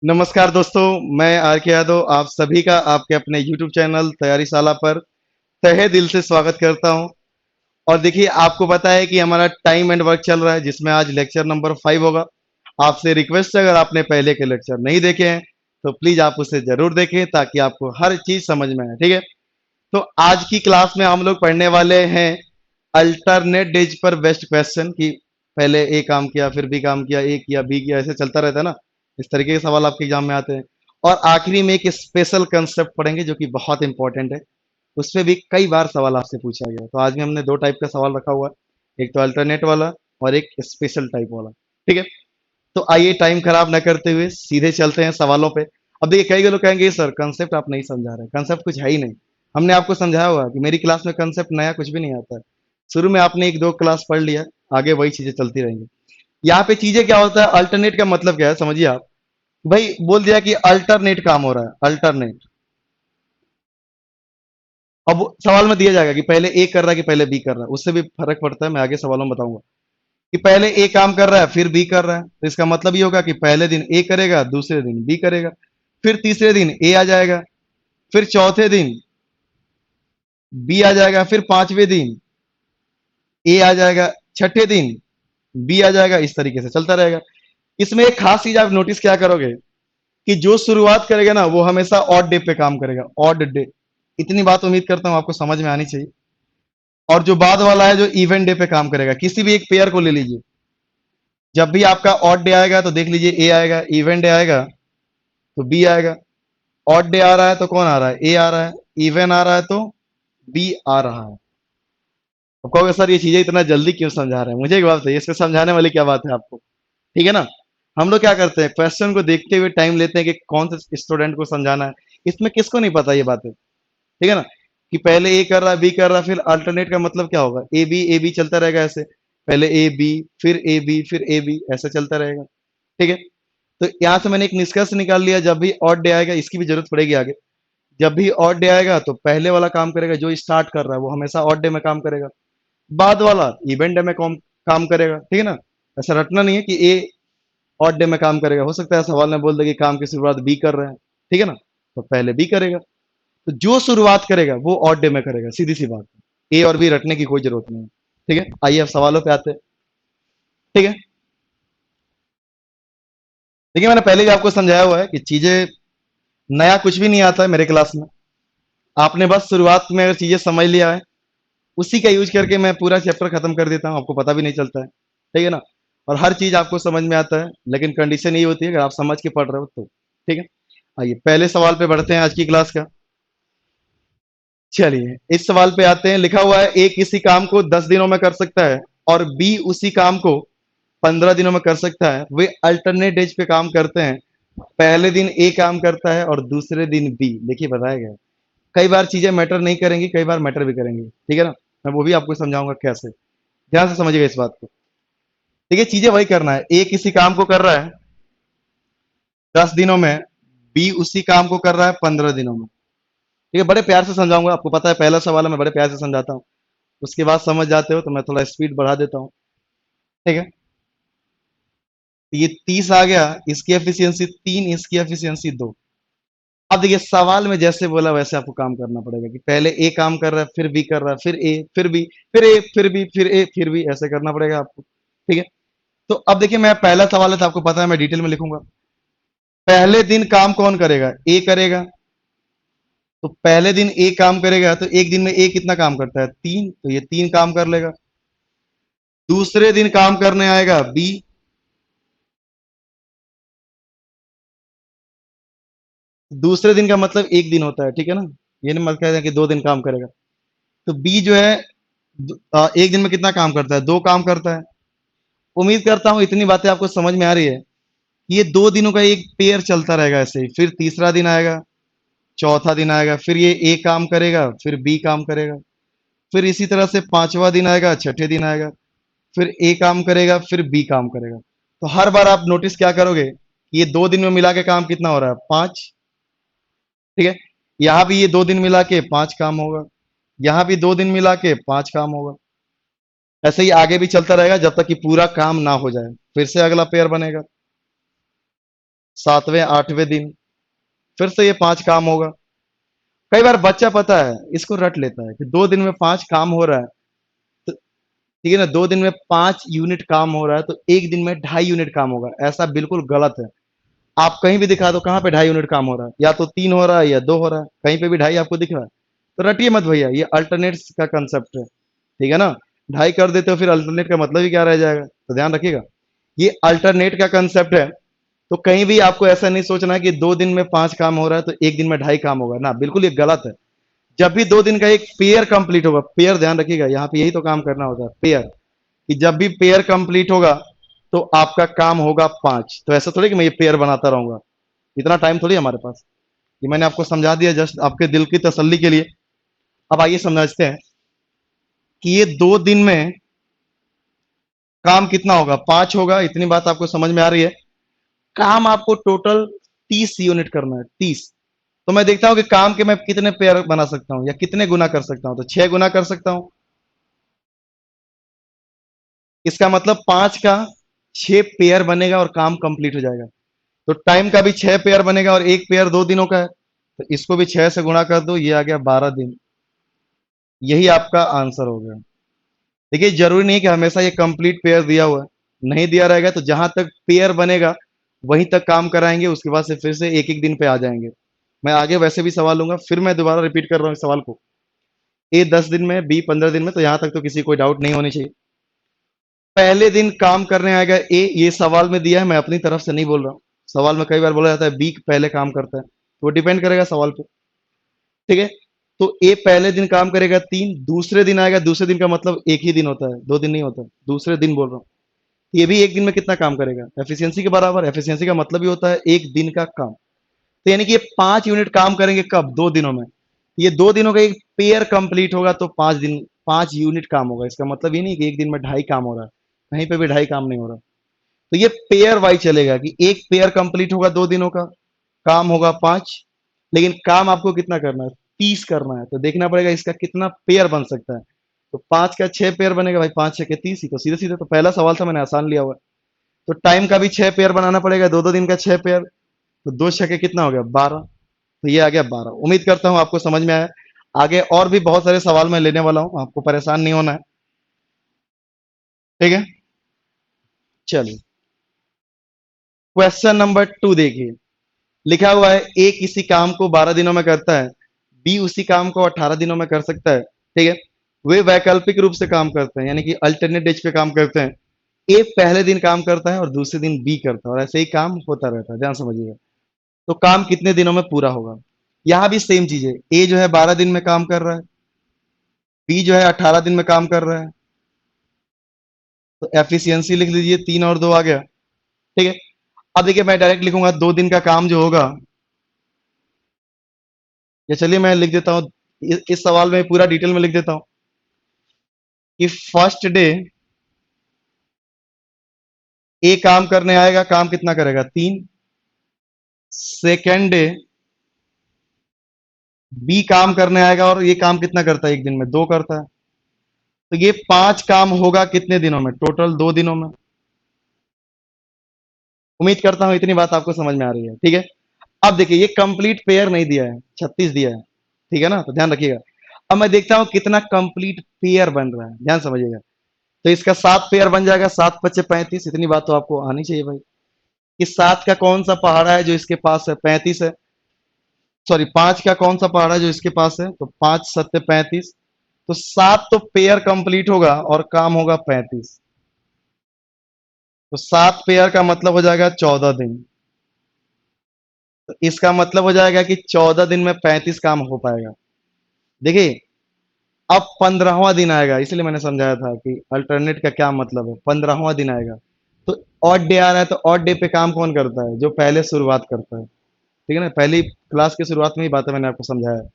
नमस्कार दोस्तों, मैं आर के यादव आप सभी का आपके अपने YouTube चैनल तैयारी शाला पर तहे दिल से स्वागत करता हूं। और देखिए, आपको पता है कि हमारा टाइम एंड वर्क चल रहा है, जिसमें आज लेक्चर नंबर 5 होगा। आपसे रिक्वेस्ट है, अगर आपने पहले के लेक्चर नहीं देखे हैं तो प्लीज आप उसे जरूर देखें ताकि आपको हर चीज समझ में आए। ठीक है, तो आज की क्लास में हम लोग पढ़ने वाले हैं अल्टरनेट डेज पर बेस्ट क्वेश्चन की। पहले ए काम किया, फिर बी काम किया, ए किया, बी किया, ऐसे चलता रहता है ना। इस तरीके के सवाल आपके एग्जाम में आते हैं। और आखिरी में एक स्पेशल कंसेप्ट पढ़ेंगे जो कि बहुत इंपॉर्टेंट है। उसपे भी कई बार सवाल आपसे पूछा गया, तो आज में हमने दो टाइप का सवाल रखा हुआ है, एक तो अल्टरनेट वाला और एक स्पेशल टाइप वाला। ठीक है, तो आइए टाइम खराब ना करते हुए सीधे चलते हैं सवालों पे। अब देखिए, कई लोग कहेंगे सर कंसेप्ट आप नहीं समझा रहे, कंसेप्ट कुछ है ही नहीं। हमने आपको समझाया हुआ कि मेरी क्लास में कंसेप्ट नया कुछ भी नहीं आता है। शुरू में आपने एक दो क्लास पढ़ लिया, आगे वही चीजें चलती रहेंगी। यहाँ पे चीजें क्या होता है, अल्टरनेट का मतलब क्या है समझिए आप। भाई बोल दिया कि अल्टरनेट काम हो रहा है, अल्टरनेट। अब सवाल में दिया जाएगा कि पहले ए कर रहा है कि पहले बी कर रहा है, उससे भी फर्क पड़ता है, मैं आगे सवालों में बताऊंगा। कि पहले ए काम कर रहा है फिर बी कर रहा है, तो इसका मतलब ये होगा कि पहले दिन ए करेगा, दूसरे दिन बी करेगा, फिर तीसरे दिन ए आ जाएगा, फिर चौथे दिन बी आ जाएगा, फिर पांचवें दिन ए आ जाएगा, छठे दिन बी आ जाएगा। इस तरीके से चलता रहेगा। इसमें एक खास चीज आप नोटिस क्या करोगे कि जो शुरुआत करेगा ना वो हमेशा ऑड डे पे काम करेगा, ऑड डे। इतनी बात उम्मीद करता हूं आपको समझ में आनी चाहिए। और जो बाद वाला है जो इवेंट डे पे काम करेगा, किसी भी एक पेयर को ले लीजिए। जब भी आपका ऑड डे आएगा तो देख लीजिए ए आएगा, इवेंट डे आएगा तो बी आएगा। ऑड डे आ रहा है तो कौन आ रहा है, ए आ रहा है। इवन आ रहा है तो बी आ रहा है। अब कहोगे सर ये चीजें इतना जल्दी क्यों समझा रहे हैं, मुझे एक बात बताइए, इसमें समझाने वाली क्या बात है आपको। ठीक है ना। हम लोग क्या करते हैं, क्वेश्चन को देखते हुए टाइम लेते हैं कि कौन से स्टूडेंट को समझाना है। इसमें किसको नहीं पता ये बातें। ठीक है ना। कि पहले ए कर रहा है बी कर रहा है, फिर अल्टरनेट का मतलब क्या होगा, ए बी चलता रहेगा ऐसे। पहले ए बी, फिर ए बी, फिर ए बी, ऐसा चलता रहेगा। ठीक है। तो यहां से मैंने एक निष्कर्ष निकाल लिया, जब भी ऑड डे आएगा, इसकी भी जरूरत पड़ेगी आगे। जब भी ऑड डे आएगा तो पहले वाला काम करेगा, जो स्टार्ट कर रहा है वो हमेशा ऑड डे में काम करेगा। बाद वाला इवेंट डे में काम करेगा। ठीक है ना। ऐसा रटना नहीं है कि ए ऑड डे में काम करेगा, हो सकता है सवाल में बोल दे कि काम की शुरुआत बी कर रहे हैं। ठीक है ना। तो पहले बी करेगा। तो जो शुरुआत करेगा वो ऑड डे में करेगा, सीधी सी बात है। ए और बी रटने की कोई जरूरत नहीं है। ठीक है, आइए अब सवालों पे आते हैं। ठीक है। देखिए, मैंने पहले भी आपको समझाया हुआ है कि चीजें नया कुछ भी नहीं आता है मेरे क्लास में। आपने बस शुरुआत में अगर चीजें समझ लिया है, उसी का यूज करके मैं पूरा चैप्टर खत्म कर देता हूँ, आपको पता भी नहीं चलता है। ठीक है ना। और हर चीज आपको समझ में आता है, लेकिन कंडीशन ये होती है अगर आप समझ के पढ़ रहे हो तो। ठीक है, आइए पहले सवाल पे बढ़ते हैं आज की क्लास का। चलिए इस सवाल पे आते हैं। लिखा हुआ है ए किसी काम को 10 दिनों में कर सकता है और बी उसी काम को 15 दिनों में कर सकता है। वे अल्टरनेट डेज पे काम करते हैं। पहले दिन ए काम करता है और दूसरे दिन बी। देखिए बताया गया है। कई बार चीजें मैटर नहीं करेंगी, कई बार मैटर भी करेंगी। ठीक है ना। मैं वो भी आपको समझाऊंगा कैसे। ध्यान से समझिएगा इस बात को। देखिए चीजें वही करना है, ए किसी काम को कर रहा है 10 दिनों में, बी उसी काम को कर रहा है 15 दिनों में। ठीक है, बड़े प्यार से समझाऊंगा, आपको पता है पहला सवाल है, मैं बड़े प्यार से समझाता हूँ। उसके बाद समझ जाते हो तो मैं थोड़ा स्पीड बढ़ा देता हूँ। ठीक है। तो ये 30 आ गया, इसकी एफिशिएंसी 3, इसकी एफिशिएंसी 2। अब देखिए सवाल में जैसे बोला वैसे आपको काम करना पड़ेगा कि पहले ए काम कर रहा है, फिर बी कर रहा है, फिर ए, फिर बी, फिर ए, फिर बी, फिर ए, फिर बी, ऐसे करना पड़ेगा आपको। ठीक है। तो अब देखिए, मैं पहला सवाल है तो आपको पता है, मैं डिटेल में लिखूंगा। पहले दिन काम कौन करेगा, ए करेगा। तो पहले दिन ए काम करेगा तो एक दिन में ए कितना काम करता है, 3, तो ये 3 काम कर लेगा। दूसरे दिन काम करने आएगा बी। दूसरे दिन का मतलब एक दिन होता है, ठीक है ना। ये नहीं मत कहते कि 2 दिन काम करेगा। तो बी जो है एक दिन में कितना काम करता है, 2 काम करता है। उम्मीद करता हूं इतनी बातें आपको समझ में आ रही है। ये 2 दिनों का एक पेयर चलता रहेगा ऐसे ही, फिर तीसरा दिन आएगा, चौथा दिन आएगा, फिर ये ए काम करेगा, फिर बी काम करेगा, फिर इसी तरह से पांचवा दिन आएगा, छठे दिन आएगा, फिर ए काम करेगा, फिर बी काम करेगा। तो हर बार आप नोटिस क्या करोगे कि ये 2 दिन में मिला के काम कितना हो रहा है, 5। ठीक है। यहां भी ये 2 दिन मिला के 5 काम होगा, यहां भी 2 दिन मिला के 5 काम होगा। ऐसे ही आगे भी चलता रहेगा जब तक कि पूरा काम ना हो जाए, फिर से अगला पेयर बनेगा। सातवें आठवें दिन फिर से ये 5 काम होगा। कई बार बच्चा पता है इसको रट लेता है कि 2 दिन में 5 काम हो रहा है, तो ठीक है ना, 2 दिन में 5 यूनिट काम हो रहा है तो 1 दिन में 2.5 यूनिट काम होगा। ऐसा बिल्कुल गलत है। आप कहीं भी दिखा दो कहाँ पे 2.5 यूनिट काम हो रहा है, या तो 3 हो रहा है या 2 हो रहा है, कहीं पे भी 2.5 आपको दिख रहा है। तो रटिए मत भैया, ये अल्टरनेट्स का कंसेप्ट है, ठीक है ना। 2.5 कर देते हो फिर अल्टरनेट का मतलब ही क्या रह जाएगा, तो ध्यान रखिएगा। ये अल्टरनेट का कंसेप्ट है। तो कहीं भी आपको ऐसा नहीं सोचना है कि 2 दिन में 5 काम हो रहा है तो 1 दिन में 2.5 काम होगा ना, बिल्कुल ये गलत है। जब भी 2 दिन का एक पेयर कंप्लीट होगा, पेयर ध्यान रखिएगा, यहाँ पे यही तो काम करना होता है, पेयर। कि जब भी पेयर कंप्लीट होगा तो आपका काम होगा 5। तो ऐसा थोड़ी कि मैं ये पेयर बनाता रहूंगा, इतना टाइम थोड़ी है हमारे पास। ये मैंने आपको समझा दिया जस्ट आपके दिल की तसल्ली के लिए। अब आइए समझते हैं कि ये 2 दिन में काम कितना होगा, 5 होगा, इतनी बात आपको समझ में आ रही है। काम आपको टोटल 30 यूनिट करना है, 30। तो मैं देखता हूं कि काम के मैं कितने पेयर बना सकता हूं या कितने गुना कर सकता हूं, तो 6 गुना कर सकता हूं। इसका मतलब 5 का 6 पेयर बनेगा और काम कंप्लीट हो जाएगा। तो टाइम का भी 6 पेयर बनेगा और एक पेयर 2 दिनों का है, तो इसको भी 6 से गुणा कर दो, ये आ गया 12 दिन। यही आपका आंसर हो गया। देखिए जरूरी नहीं कि हमेशा ये कंप्लीट पेयर दिया हुआ है, नहीं दिया रहेगा तो जहां तक पेयर बनेगा वहीं तक काम कराएंगे, उसके बाद से फिर से एक एक दिन पे आ जाएंगे। मैं आगे वैसे भी सवाल लूंगा, फिर मैं दोबारा रिपीट कर रहा हूँ इस सवाल को। ए 10 दिन में, बी 15 दिन में, तो यहां तक तो किसी को डाउट नहीं होनी चाहिए। पहले दिन काम करने आएगा ए, ये सवाल में दिया है, मैं अपनी तरफ से नहीं बोल रहा हूँ। सवाल में कई बार बोला जाता है बी पहले काम करता है, तो वो डिपेंड करेगा सवाल पे, ठीक है। तो ए पहले दिन काम करेगा 3, दूसरे दिन आएगा, दूसरे दिन का मतलब एक ही दिन होता है, 2 दिन नहीं होता, दूसरे दिन बोल रहा हूँ। ये भी एक दिन में कितना काम करेगा, एफिशिएंसी के बराबर। एफिशिएंसी का मतलब ही होता है एक दिन का काम। तो यानी कि ये 5 यूनिट काम करेंगे कब, 2 दिनों में। ये 2 दिनों का एक पेयर कंप्लीट होगा तो 5 दिन 5 यूनिट काम होगा। इसका मतलब ये नहीं कि एक दिन में 2.5 काम हो रहा है, कहीं पे भी 2.5 काम नहीं हो रहा। तो ये पेयर वाइज चलेगा कि एक पेयर कंप्लीट होगा 2 दिनों का, काम होगा 5। लेकिन काम आपको कितना करना है, 30 करना है, तो देखना पड़ेगा इसका कितना पेयर बन सकता है। तो 5 का 6 पेयर बनेगा भाई, 5 6 के 30 ही, तो सीधे सीधे तो पहला सवाल था, मैंने आसान लिया हुआ है। तो टाइम का भी 6 पेयर बनाना पड़ेगा, 2 2 दिन का 6 पेयर, तो 2 6 कितना हो गया, 12। तो ये आ गया 12। उम्मीद करता हूं आपको समझ में आया। आगे और भी बहुत सारे सवाल मैं लेने वाला हूं, आपको परेशान नहीं होना है, ठीक है। चलिए क्वेश्चन नंबर 2 देखिए। लिखा हुआ है ए किसी काम को 12 दिनों में करता है, बी उसी काम को 18 दिनों में कर सकता है, ठीक है। वे वैकल्पिक रूप से काम करते हैं, यानी कि अल्टरनेट डेज पे काम करते हैं। ए पहले दिन काम करता है और दूसरे दिन बी करता है, और ऐसे ही काम होता रहता है, ध्यान समझिएगा। तो काम कितने दिनों में पूरा होगा। यहां भी सेम चीज है, ए जो है 12 दिन में काम कर रहा है, बी जो है 18 दिन में काम कर रहा है। तो एफिशिएंसी लिख लीजिए, 3 और 2 आ गया, ठीक है। अब देखिए मैं डायरेक्ट लिखूंगा 2 दिन का काम जो होगा, या चलिए मैं लिख देता हूँ, इस सवाल में पूरा डिटेल में लिख देता हूँ कि फर्स्ट डे ए काम करने आएगा, काम कितना करेगा, 3। सेकेंड डे बी काम करने आएगा और ये काम कितना करता है, एक दिन में 2 करता है। तो ये 5 काम होगा कितने दिनों में, टोटल 2 दिनों में। उम्मीद करता हूं इतनी बात आपको समझ में आ रही है, ठीक है। अब देखिए ये कंप्लीट पेयर नहीं दिया है, 36 दिया है, ठीक है ना, तो ध्यान रखिएगा। अब मैं देखता हूं कितना कंप्लीट पेयर बन रहा है, ध्यान समझिएगा। तो इसका 7 पेयर बन जाएगा, 7 पच्चे 35, इतनी बात तो आपको आनी चाहिए भाई। कि 7 का कौन सा पहाड़ा है जो इसके पास है, 35 है। सॉरी, 5 का कौन सा पहाड़ा है जो इसके पास है, तो 5 सत्ते 35। तो 7 तो पेयर कंप्लीट होगा और काम होगा 35। तो 7 पेयर का मतलब हो जाएगा 14 दिन। तो इसका मतलब हो जाएगा कि 14 दिन में 35 काम हो पाएगा। देखिए अब 15वां दिन आएगा, इसलिए मैंने समझाया था कि अल्टरनेट का क्या मतलब है। 15वां दिन आएगा तो ऑड डे आ रहा है, तो ऑड डे पे काम कौन करता है, जो पहले शुरुआत करता है, ठीक है ना। पहली क्लास की शुरुआत में ही बात है, मैंने आपको समझाया है।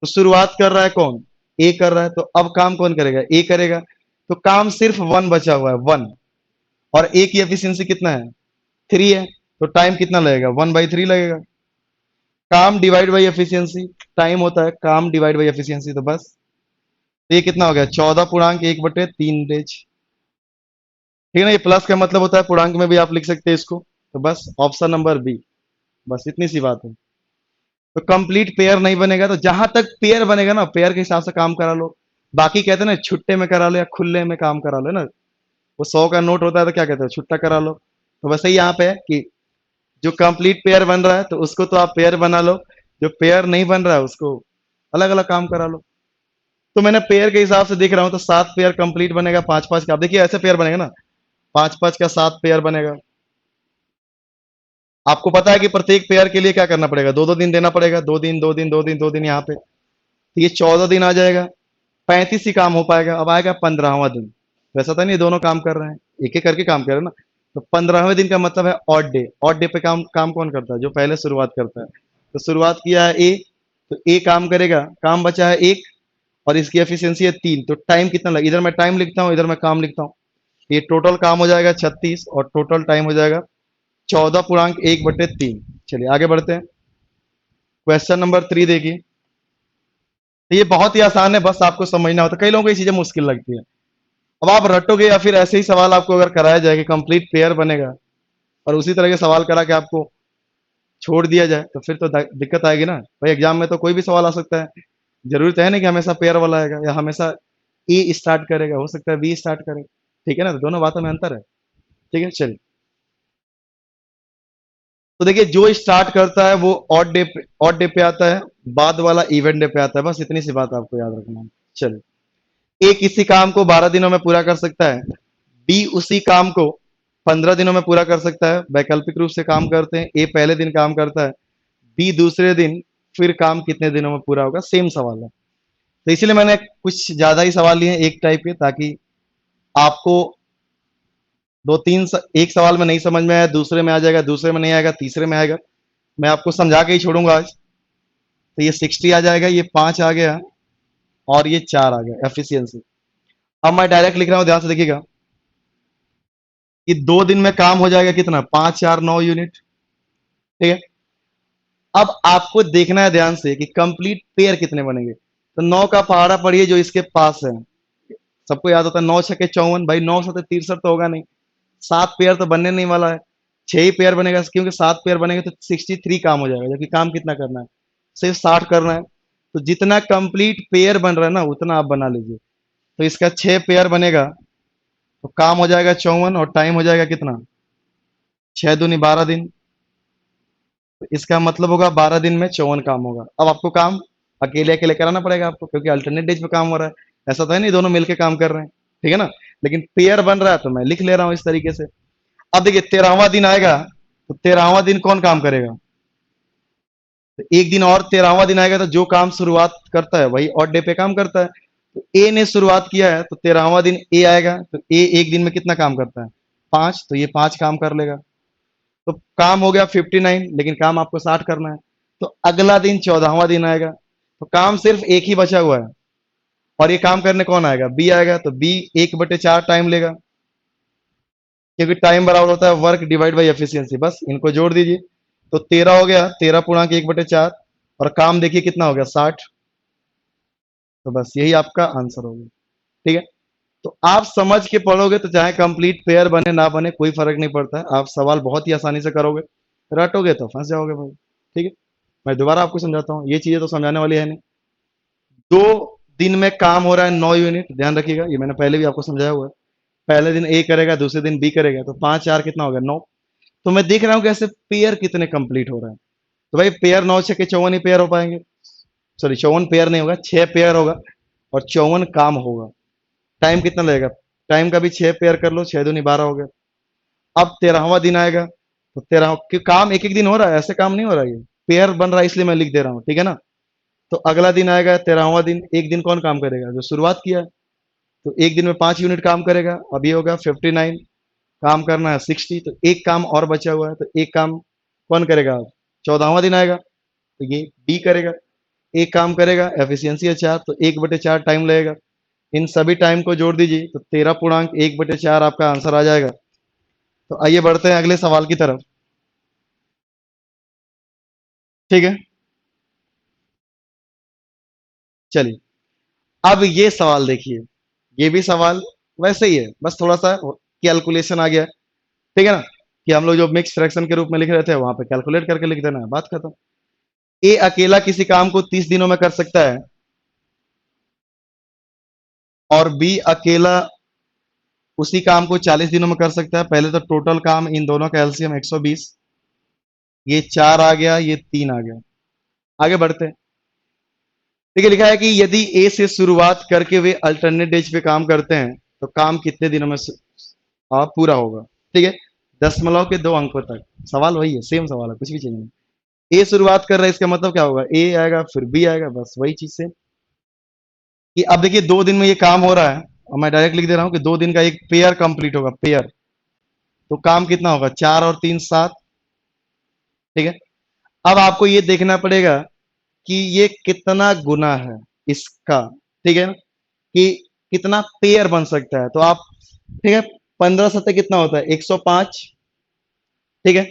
तो शुरुआत कर रहा है कौन, ए कर रहा है, तो अब काम कौन करेगा, ए करेगा। तो काम सिर्फ 1 बचा हुआ है, 1। और ए की एफिशिएंसी कितना है, 3 है। तो टाइम कितना लगेगा, 1/3 लगेगा। काम डिवाइड बाई एफिशिएंसी, टाइम होता है काम डिवाइड बाई एफिशिएंसी, तो बस। तो ये कितना हो गया, 14.1/3 डेज, ठीक है ना। ये प्लस का मतलब होता है पूर्णांक में भी आप लिख सकते हैं इसको। तो बस ऑप्शन नंबर बी। बस इतनी सी बात है। तो कंप्लीट पेयर नहीं बनेगा, तो जहां तक पेयर बनेगा ना, पेयर के हिसाब से काम करा लो। बाकी कहते हैं ना छुट्टे में करा लो या खुले में काम करा लो ना। वो 100 का नोट होता है तो क्या कहते हैं, छुट्टा करा लो। तो वैसे ही यहाँ पे है कि जो कंप्लीट पेयर बन रहा है तो उसको तो आप पेयर बना लो, जो पेयर नहीं बन रहा है उसको अलग अलग काम करा लो। तो मैंने पेयर के हिसाब से देख रहा हूँ, तो 7 पेयर कंप्लीट बनेगा, 5-5 का। आप देखिए ऐसे पेयर बनेगा ना, 5-5 का 7 पेयर बनेगा। आपको पता है कि प्रत्येक पेयर के लिए क्या करना पड़ेगा, 2-2 दिन देना पड़ेगा, 2 दिन 2 दिन 2 दिन 2 दिन यहाँ पे। तो ये 14 दिन आ जाएगा, 35 ही काम हो पाएगा। अब आएगा 15वां दिन। वैसा था नहीं दोनों काम कर रहे हैं, एक एक करके काम कर रहे हैं ना। तो 15वें दिन का मतलब है ऑड डे। ऑड डे पे काम काम कौन करता है, जो पहले शुरुआत करता है। तो शुरुआत किया है ए, तो ए काम करेगा, काम बचा है एक, और इसकी एफिशिएंसी है 3। तो टाइम कितना लगे, इधर मैं टाइम लिखता हूँ, इधर मैं काम लिखता हूँ। ये टोटल काम हो जाएगा 36, और टोटल टाइम हो जाएगा 14.1/3। चलिए आगे बढ़ते हैं। क्वेश्चन नंबर 3 देखिए। तो ये बहुत ही आसान है, बस आपको समझना होता है। कई लोगों को ये चीजें मुश्किल लगती है। अब आप रटोगे या फिर ऐसे ही सवाल आपको अगर कराया जाए कि कंप्लीट पेयर बनेगा, और उसी तरह के सवाल करा के आपको छोड़ दिया जाए, तो फिर तो दिक्कत आएगी ना भाई। एग्जाम में तो कोई भी सवाल आ सकता है। जरूरी तो है नहीं कि हमेशा पेयर वाला आएगा या हमेशा ए स्टार्ट करेगा, हो सकता है बी स्टार्ट करे। ठीक है ना, तो दोनों बातों में अंतर है। ठीक है, चलिए। तो देखिए जो स्टार्ट करता है वो ऑड डे पे आता है, बाद वाला इवेंट डे पे आता है। बस इतनी सी बात आपको याद रखना है। चलिए, ए किसी काम को 12 दिनों में पूरा कर सकता है, बी उसी काम को 15 दिनों में पूरा कर सकता है। वैकल्पिक रूप से काम करते हैं, ए पहले दिन काम करता है, बी दूसरे दिन। फिर काम कितने दिनों में पूरा होगा, सेम सवाल है। तो इसलिए मैंने कुछ ज्यादा ही सवाल लिए हैं एक टाइप के, ताकि आपको एक सवाल में नहीं समझ में आया, दूसरे में आ जाएगा, दूसरे में नहीं आएगा, तीसरे में आएगा। मैं आपको समझा के ही छोड़ूंगा आज। तो ये 60 आ जाएगा, ये 5 आ गया, और ये 4 आ गया एफिशिएंसी। अब मैं डायरेक्ट लिख रहा हूं, ध्यान से देखिएगा कि 2 दिन में काम हो जाएगा कितना, 5, 4, 9 यूनिट। ठीक है। अब आपको देखना है ध्यान से कि कंप्लीट पेयर कितने बनेंगे। तो 9 का पहाड़ा पढ़िए जो इसके पास है। सबको याद होता है 9 6 54, भाई 9 7 63 तो होगा नहीं। 7 पेयर तो बनने नहीं वाला है, 6 ही पेयर बनेगा, क्योंकि 7 पेयर बनेंगे तो 63 काम हो जाएगा। जबकि काम कितना करना है, सिर्फ 60 करना है। तो जितना कंप्लीट पेयर बन रहा है ना, उतना आप बना लीजिए। तो इसका 6 पेयर बनेगा, तो काम हो जाएगा 54, और टाइम हो जाएगा कितना, 6 दूनी 12 दिन। तो इसका मतलब होगा 12 दिन में 54 काम होगा। अब आपको काम अकेले अकेले कराना पड़ेगा आपको, क्योंकि अल्टरनेट डेज पे काम हो रहा है। ऐसा तो है नहीं दोनों मिलके काम कर रहे हैं। ठीक है ना। लेकिन पेयर बन रहा है तो मैं लिख ले रहा हूं इस तरीके से। अब देखिए 13वां दिन आएगा, तो 13वां दिन कौन काम करेगा। तो एक दिन और 13वां दिन आएगा, तो जो काम शुरुआत करता है वही ऑड डे पे काम करता है। तो ए ने शुरुआत किया है, तो 13वां दिन ए आएगा। तो ए एक दिन में कितना काम करता है, 5। तो ये 5 काम कर लेगा। तो काम हो गया 59, लेकिन काम आपको 60 करना है। तो अगला दिन 14वां दिन आएगा, तो काम सिर्फ एक ही बचा हुआ है। और ये काम करने कौन आएगा, बी आएगा। तो बी 1/4 टाइम लेगा, क्योंकि टाइम बराबर होता है वर्क डिवाइड बाई एफिशिएंसी। बस इनको जोड़ दीजिए, तो 13 हो गया, 13 × 1/4। और काम देखिए कितना हो गया, 60। तो बस यही आपका आंसर होगा। ठीक है। तो आप समझ के पढ़ोगे तो चाहे कंप्लीट पेयर बने ना बने कोई फर्क नहीं पड़ता है, आप सवाल बहुत ही आसानी से करोगे। रटोगे तो फंस जाओगे भाई। ठीक है। मैं दोबारा आपको समझाता हूँ, ये चीजें तो समझाने वाली है नहीं। 2 दिन में काम हो रहा है 9 यूनिट, ध्यान रखिएगा, ये मैंने पहले भी आपको समझाया हुआ है। पहले दिन ए करेगा, दूसरे दिन बी करेगा, तो 5 4 कितना हो गया, 9। तो मैं देख रहा हूँ कि ऐसे पेयर कितने कंप्लीट हो रहे हैं। तो भाई पेयर 9 6 54 ही पेयर हो पाएंगे। सॉरी, 54 पेयर नहीं होगा, 6 पेयर होगा, और 54 काम होगा। टाइम कितना लगेगा, टाइम का भी 6 पेयर कर लो, 6 दूनी 12 हो गया। अब 13वां दिन आएगा, तो 13 काम एक एक दिन हो रहा है, ऐसे काम नहीं हो रहा है, ये पेयर बन रहा है इसलिए मैं लिख दे रहा हूँ। ठीक है ना। तो अगला दिन आएगा 13वां दिन, एक दिन कौन काम करेगा, जो शुरुआत किया है। तो एक दिन में 5 यूनिट काम करेगा। अभी होगा 59, काम करना है 60। तो एक काम और बचा हुआ है, तो एक काम कौन करेगा, 14वां दिन आएगा, तो ये बी करेगा। एक काम करेगा, एफिशिएंसी है 4, तो 1/4 टाइम लगेगा। इन सभी टाइम को जोड़ दीजिए, तो 13.1/4 आपका आंसर आ जाएगा। तो आइए बढ़ते हैं अगले सवाल की तरफ। ठीक है, चलिए। अब ये सवाल देखिए, ये भी सवाल वैसे ही है, बस थोड़ा सा कैलकुलेशन आ गया है। ठीक है ना। कि हम लोग जो मिक्स फ्रैक्शन के रूप में लिख रहे थे वहां पे कैलकुलेट करके लिख देना है, बात खत्म। ए अकेला किसी काम को 30 दिनों में कर सकता है और बी अकेला उसी काम को 40 दिनों में कर सकता है। पहले तो टोटल काम इन दोनों का एलसीएम 120, ये 4 आ गया, ये 3 आ गया। आगे बढ़ते हैं। देखिए लिखा है कि यदि ए से शुरुआत करके वे अल्टरनेट डेज पे काम करते हैं तो काम कितने दिनों में पूरा होगा। ठीक है, दशमलव के 2 अंकों तक। सवाल वही है, सेम सवाल है, कुछ भी चेंज नहीं। ए शुरुआत कर रहा है, इसका मतलब क्या होगा, ए आएगा फिर बी आएगा, बस वही चीज से। कि अब देखिए 2 दिन में ये काम हो रहा है और मैं डायरेक्ट लिख दे रहा हूं कि 2 दिन का एक पेयर कंप्लीट होगा, पेयर। तो काम कितना होगा, 4 और 3 7। ठीक है, अब आपको ये देखना पड़ेगा कि ये कितना गुना है इसका। ठीक है ना, कि कितना पेयर बन सकता है। तो आप, ठीक है, 15 सतह कितना होता है, 105। ठीक है,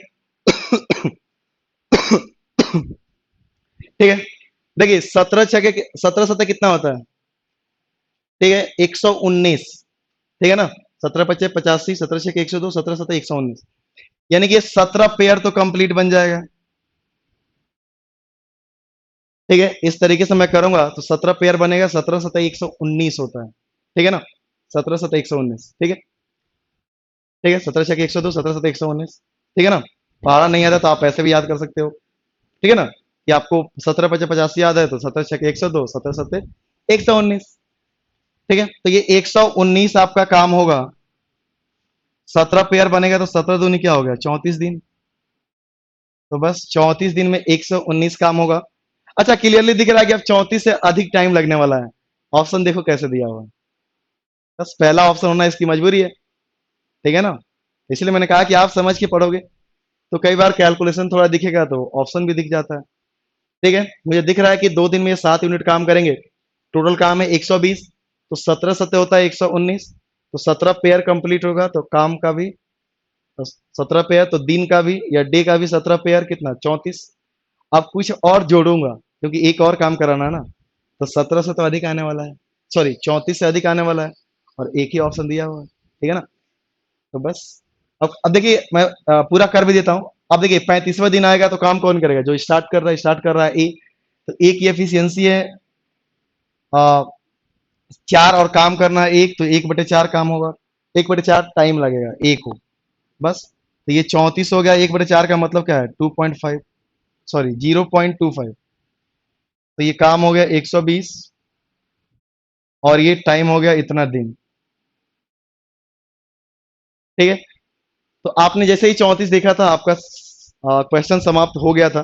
ठीक है, देखिए 17 सतह कितना होता है, ठीक है, 119। ठीक है ना, 17 × 5 = 85, 17 × 6 = 102, 17 सतह 119। यानी कि 17 पेयर तो कंप्लीट बन जाएगा। ठीक है, इस तरीके से मैं करूंगा तो 17 पेयर बनेगा, 17 सतह 119 होता है। ठीक है ना, 17 सतह 119। ठीक है, ठीक है, 17 × 6 = 102, 17 सतह 119। ठीक है ना, पहाड़ा नहीं आता तो आप ऐसे भी याद कर सकते हो। ठीक है ना, कि आपको 17 × 5 = 85 याद है तो 17 × 6 = 102, 17 सतह 119। ठीक है, तो ये 119 आपका काम होगा। 17 पेयर बनेगा तो 17 दूनी क्या हो गया, 34 दिन। तो बस 34 दिन में 119 काम होगा। अच्छा, क्लियरली दिख रहा है कि अब 34 से अधिक टाइम लगने वाला है। ऑप्शन देखो कैसे दिया हुआ है, बस पहला ऑप्शन होना इसकी मजबूरी है। ठीक है ना, इसलिए मैंने कहा कि आप समझ के पढ़ोगे तो कई बार कैलकुलेशन थोड़ा दिखेगा तो ऑप्शन भी दिख जाता है। ठीक है, मुझे दिख रहा है कि 2 दिन में ये 7 यूनिट काम करेंगे। टोटल काम है 120, तो 17 सतह होता है 119। तो 17 पेयर कंप्लीट होगा तो काम का भी 17 पेयर, तो दिन का भी या डे का भी 17 पेयर, कितना, 34। अब कुछ और जोड़ूंगा क्योंकि एक और काम कराना है ना, तो 17 से तो अधिक आने वाला है, सॉरी 34 से अधिक आने वाला है, और एक ही ऑप्शन दिया हुआ है। ठीक है ना, तो बस अब देखिए मैं पूरा कर भी देता हूं। अब देखिए 35वां दिन आएगा तो काम कौन करेगा, जो स्टार्ट कर रहा है ए। तो ए की एफिशिएंसी है 4, और काम करना है 1, तो 1/4 काम होगा। 1/4 टाइम लगेगा ए को, बस। तो ये 34 हो गया, 1/4 का मतलब क्या है, 2.5, सॉरी 0.25। तो ये काम हो गया 120 और ये टाइम हो गया इतना दिन। ठीक है, तो आपने जैसे ही 34 देखा था आपका क्वेश्चन समाप्त हो गया था।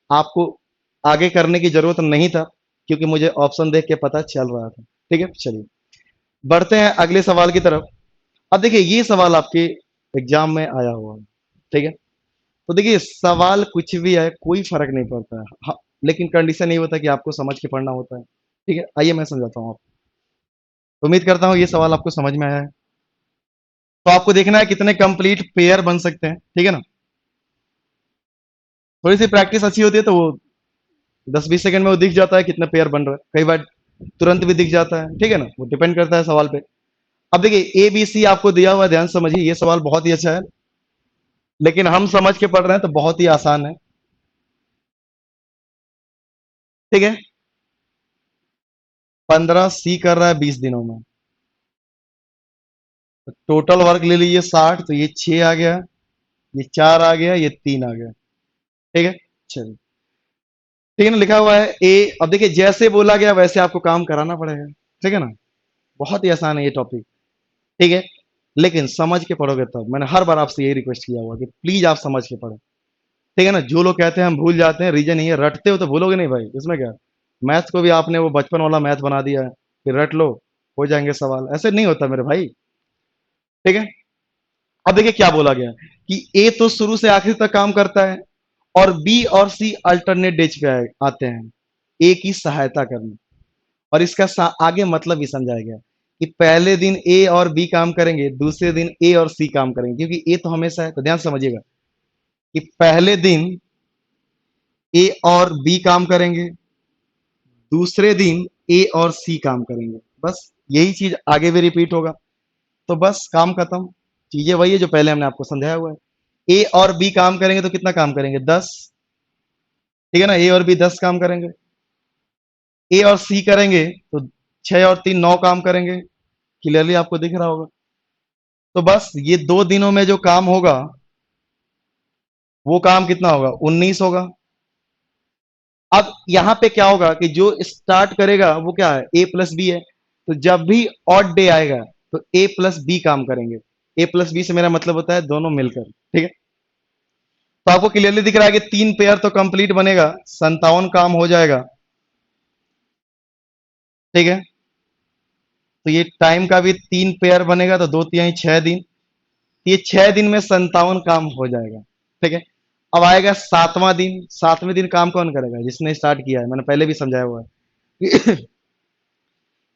आपको आगे करने की जरूरत नहीं था क्योंकि मुझे ऑप्शन देख के पता चल रहा था। ठीक है, चलिए बढ़ते हैं अगले सवाल की तरफ। अब देखिए ये सवाल आपके एग्जाम में आया हुआ है। ठीक है, तो देखिए सवाल कुछ भी है कोई फर्क नहीं पड़ता है, हाँ, लेकिन कंडीशन ये होता है कि आपको समझ के पढ़ना होता है। ठीक है, आइए मैं समझाता हूँ आपको। उम्मीद करता हूँ ये सवाल आपको समझ में आया है। तो आपको देखना है कितने कंप्लीट पेयर बन सकते हैं। ठीक है ना, थोड़ी सी प्रैक्टिस अच्छी होती है तो वो 10-20 सेकंड में वो दिख जाता है कितने पेयर बन रहा है, कई बार तुरंत भी दिख जाता है। ठीक है ना, वो डिपेंड करता है सवाल पे। अब देखिए ए बी सी आपको दिया हुआ है, ध्यान से समझिए, ये सवाल बहुत ही अच्छा है, लेकिन हम समझ के पढ़ रहे हैं तो बहुत ही आसान है। ठीक है, 15 सी कर रहा है 20 दिनों में, तो टोटल वर्क ले लीजिए 60, तो ये 6 आ गया, ये 4 आ गया, ये 3 आ गया। ठीक है, चलिए, ठीक है ना, लिखा हुआ है ए। अब देखिए जैसे बोला गया वैसे आपको काम कराना पड़ेगा। ठीक है ना, बहुत ही आसान है ये टॉपिक। ठीक है, लेकिन समझ के पढ़ोगे तब। मैंने हर बार आपसे यही रिक्वेस्ट किया हुआ कि प्लीज आप समझ के पढ़ो। ठीक है ना, जो लोग कहते हैं हम भूल जाते हैं, रीजन ये है, रटते हो तो भूलोगे नहीं भाई, इसमें क्या है? मैथ को भी आपने वो बचपन वाला मैथ बना दिया है कि रट लो हो जाएंगे सवाल, ऐसे नहीं होता मेरे भाई। ठीक है, अब देखिए क्या बोला गया कि ए तो शुरू से आखिर तक काम करता है और बी और सी अल्टरनेट डेज पे आते हैं ए की सहायता करने। और इसका आगे मतलब भी समझाया गया कि पहले दिन ए और बी काम करेंगे, दूसरे दिन ए और सी काम करेंगे, क्योंकि ए तो हमेशा है। तो ध्यान से समझिएगा कि पहले दिन ए और बी काम करेंगे, दूसरे दिन ए और सी काम करेंगे, बस यही चीज आगे भी रिपीट होगा। तो बस काम खत्म, चीजें वही है जो पहले हमने आपको समझाया हुआ है। ए और बी काम करेंगे तो कितना काम करेंगे? 10। ठीक है ना, ए और बी 10 काम करेंगे। ए और सी करेंगे तो 6 और 3 9 काम करेंगे। क्लियरली आपको दिख रहा होगा। तो बस ये 2 दिनों में जो काम होगा वो काम कितना होगा? 19 होगा। अब यहां पे क्या होगा कि जो स्टार्ट करेगा वो क्या है? ए प्लस बी है। तो जब भी ऑड डे आएगा तो ए प्लस बी काम करेंगे। ए प्लस बी से मेरा मतलब होता है दोनों मिलकर। ठीक है, तो आपको क्लियरली दिख रहा है कि 3 पेयर तो कंप्लीट बनेगा, 57 काम हो जाएगा। ठीक है, तो ये टाइम का भी 3 पेयर बनेगा तो 2 तिहाई 6 दिन। ये 6 दिन में 57 काम हो जाएगा। ठीक है, अब आएगा 7वां दिन। 7वें दिन काम कौन करेगा? जिसने स्टार्ट किया है। मैंने पहले भी समझाया हुआ है कि,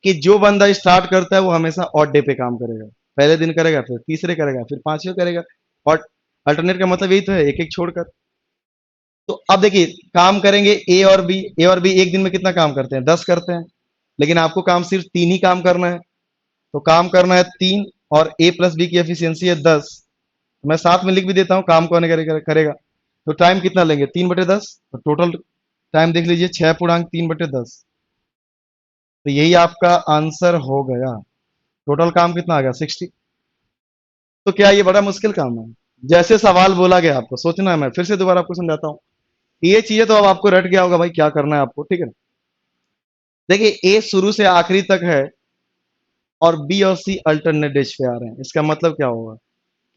कि जो बंदा स्टार्ट करता है वो हमेशा ऑड डे पे काम करेगा। पहले दिन करेगा, फिर तीसरे करेगा, फिर पांचवें करेगा। और अल्टरनेट का मतलब यही तो है, एक एक छोड़कर। तो अब देखिए काम करेंगे ए और बी। ए और बी एक दिन में कितना काम करते हैं? 10 करते हैं। लेकिन आपको काम सिर्फ 3 ही काम करना है। तो काम करना है 3, और ए प्लस बी की एफिशिएंसी है 10। मैं साथ में लिख भी देता हूँ काम कौन करेगा। तो टाइम कितना लेंगे? 3/10। तो टोटल टाइम देख लीजिए, 6 पूर्णांक 3/10। तो यही आपका आंसर हो गया। टोटल काम कितना आ गया? 60। तो क्या ये बड़ा मुश्किल काम है? जैसे सवाल बोला गया आपको सोचना है। मैं फिर से दोबारा आपको समझाता हूँ। ये चीजें तो अब आपको रट गया होगा भाई, क्या करना है आपको। ठीक है, देखिए ए शुरू से आखिरी तक है और बी और सी अल्टरनेट डेज पे आ रहे हैं। इसका मतलब क्या होगा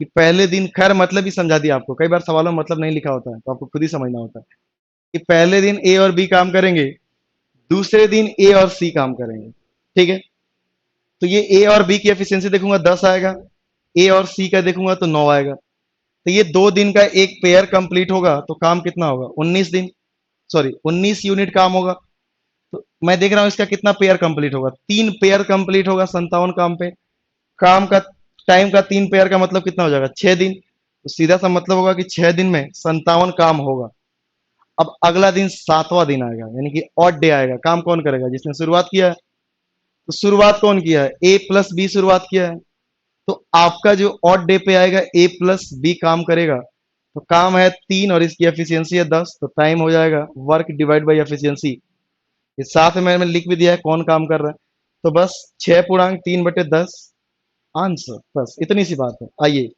कि पहले दिन, खैर मतलब ही समझा दिया आपको। कई बार सवालों में मतलब नहीं लिखा होता है तो आपको खुद ही समझना होता है कि पहले दिन ए और बी काम करेंगे, दूसरे दिन ए और सी काम करेंगे। ठीक है, तो ये ए और बी की एफिशिएंसी देखूंगा 10 आएगा, ए और सी का देखूंगा तो 9 आएगा। तो ये 2 दिन का एक पेयर कंप्लीट होगा तो काम कितना होगा? 19 दिन, सॉरी 19 यूनिट काम होगा। तो मैं देख रहा हूं इसका कितना पेयर कंप्लीट होगा? 3 पेयर कंप्लीट होगा 57 काम पे। काम का टाइम का 3 पेयर का मतलब कितना हो जाएगा? 6 दिन। तो सीधा सा मतलब होगा कि 6 दिन में 57 काम होगा। अब अगला दिन 7वां दिन आएगा, यानी कि ऑड डे आएगा। काम कौन करेगा? जिसने शुरुआत किया है। तो शुरुआत कौन किया है? ए प्लस बी शुरुआत किया है। तो आपका जो ऑड डे पे आएगा ए प्लस बी काम करेगा। तो काम है 3 और इसकी एफिशिएंसी है 10। तो टाइम हो जाएगा वर्क डिवाइड बाई एफिशिएंसी। ये साथ में मैंने लिख भी दिया है कौन काम कर रहा है। तो बस 6 पूर्णांक 3/10 आंसर। बस इतनी सी बात है। आइए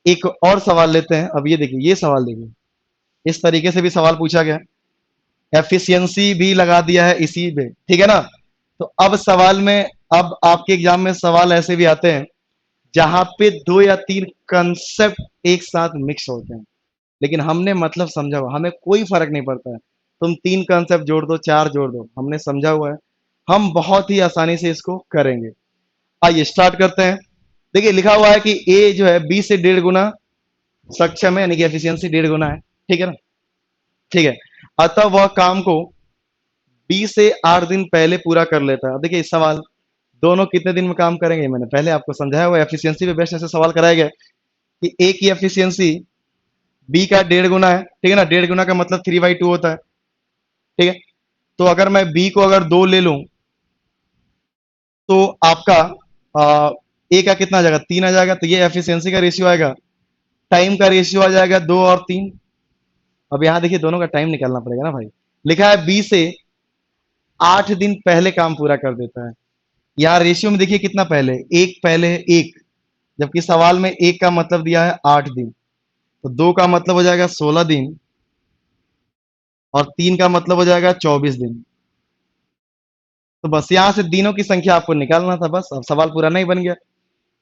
एक और सवाल लेते हैं। अब ये देखिए, ये सवाल देखिए, इस तरीके से भी सवाल पूछा गया। एफिशिएंसी भी लगा दिया है इसी पे। ठीक है ना। तो अब सवाल में, अब आपके एग्जाम में सवाल ऐसे भी आते हैं जहां पे 2 या 3 कंसेप्ट एक साथ मिक्स होते हैं। लेकिन हमने मतलब समझा हुआ, हमें कोई फर्क नहीं पड़ता है। तुम 3 कंसेप्ट जोड़ दो, 4 जोड़ दो, हमने समझा हुआ है। हम बहुत ही आसानी से इसको करेंगे। आइए स्टार्ट करते हैं। देखिए लिखा हुआ है कि ए जो है बी से 1.5 गुना सक्षम है, यानी कि एफिशिएंसी 1.5 गुना है। ठीक है ना। ठीक है, अतः वह काम को बी से 8 दिन पहले पूरा कर लेता है। अब देखिए इस सवाल, दोनों कितने दिन में काम करेंगे मैंने पहले आपको समझाया हुआ। एफिशिएंसी पे बेस्ट ऐसे सवाल कराया गया कि ए की एफिशिएंसी बी का 1.5 गुना है। ठीक है ना, 1.5 गुना का मतलब 3/2 होता है। ठीक है, तो अगर मैं बी को अगर 2 ले लूं तो आपका ए का कितना आ जाएगा? 3 आ जाएगा। तो ये एफिशिएंसी का रेशियो आएगा। टाइम का रेशियो आ जाएगा 2 और 3। अब यहां देखिए दोनों का टाइम निकालना पड़ेगा ना भाई। लिखा है बी से 8 दिन पहले काम पूरा कर देता है। यहाँ रेशियो में देखिए कितना पहले, एक पहले है एक। जबकि सवाल में एक का मतलब दिया है 8 दिन। तो 2 का मतलब हो जाएगा 16 दिन, और 3 का मतलब हो जाएगा 24 दिन। तो बस यहां से दिनों की संख्या आपको निकालना था बस। अब सवाल पूरा नहीं बन गया।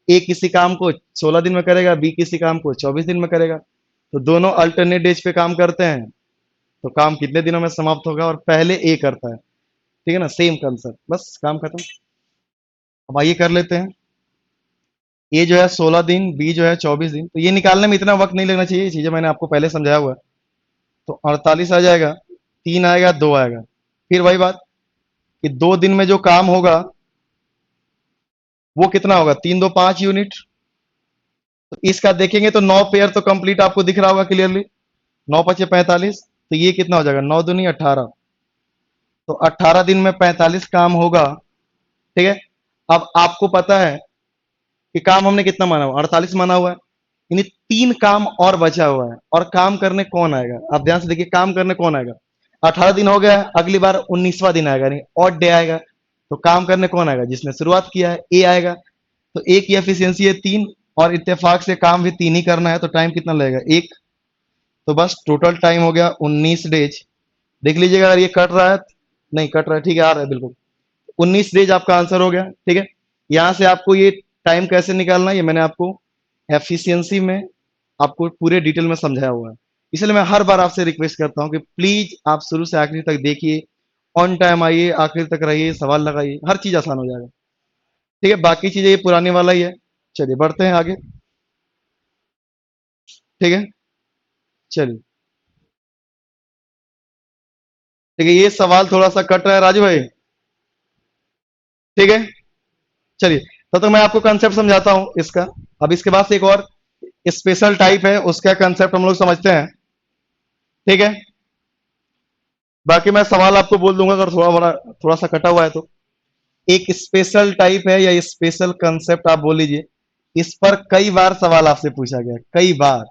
ए किसी काम को 16 दिन में करेगा, बी किसी काम को 24 दिन में करेगा। तो दोनों अल्टरनेट डेज पे काम करते हैं। तो काम कितने दिनों में समाप्त होगा? और पहले ए करता है। ठीक है ना, सेम कंसेप्ट, बस काम खत्म। अब आइए कर लेते हैं। ए जो है 16 दिन, बी जो है 24 दिन। तो ये निकालने में इतना वक्त नहीं लगना चाहिए, ये चीजें मैंने आपको पहले समझाया हुआ है। तो 48 आ जाएगा, 3 आएगा, 2 आएगा। फिर वही बात कि 2 दिन में जो काम होगा वो कितना होगा? 3 2 5 यूनिट। तो इसका देखेंगे तो 9 पेयर तो कंप्लीट आपको दिख रहा होगा क्लियरली। 9 × 5 = 45। तो ये कितना हो जाएगा? 9 दूनी 18। तो 18 दिन में 45 काम होगा। ठीक है, अब आपको पता है कि काम हमने कितना माना हुआ? 48 माना हुआ है। यानी 3 काम और बचा हुआ है, और काम करने कौन आएगा? आप ध्यान से देखिए, काम करने कौन आएगा? 18 दिन हो गया, अगली बार 19वां दिन आएगा, यानी ऑड डे आएगा। तो काम करने कौन आएगा? जिसने शुरुआत किया है, ए आएगा। तो ए की एफिशिएंसी है 3, और इत्तेफाक से काम भी 3 ही करना है, तो टाइम कितना लगेगा? 1। तो बस टोटल टाइम हो गया 19 डेज। देख लीजिएगा अगर ये कट रहा है, नहीं कट रहा है, ठीक है, आ रहा है बिल्कुल। 19 डेज आपका आंसर हो गया, ठीक है। यहां से आपको ये टाइम कैसे निकालना है, ये मैंने आपको एफिशिएंसी में आपको पूरे डिटेल में समझाया हुआ है। इसलिए मैं हर बार आपसे रिक्वेस्ट करता हूं कि प्लीज आप शुरू से आखिरी तक देखिए, ऑन टाइम आइए, आखिर तक रहिए, सवाल लगाइए, हर चीज आसान हो जाएगा। ठीक है, बाकी चीजें ये पुराने वाला ही है। चलिए बढ़ते हैं आगे। ठीक है, चलिए। ठीक है, ये सवाल थोड़ा सा कट रहा है राजू भाई। ठीक है, चलिए। तो मैं आपको कंसेप्ट समझाता हूं इसका। अब इसके बाद से एक और स्पेशल टाइप है, उसका कंसेप्ट हम लोग समझते हैं। ठीक है, बाकी मैं सवाल आपको बोल दूंगा अगर थोड़ा सा कटा हुआ है तो। एक स्पेशल टाइप है या स्पेशल कंसेप्ट आप बोल लीजिए, इस पर कई बार सवाल आपसे पूछा गया, कई बार।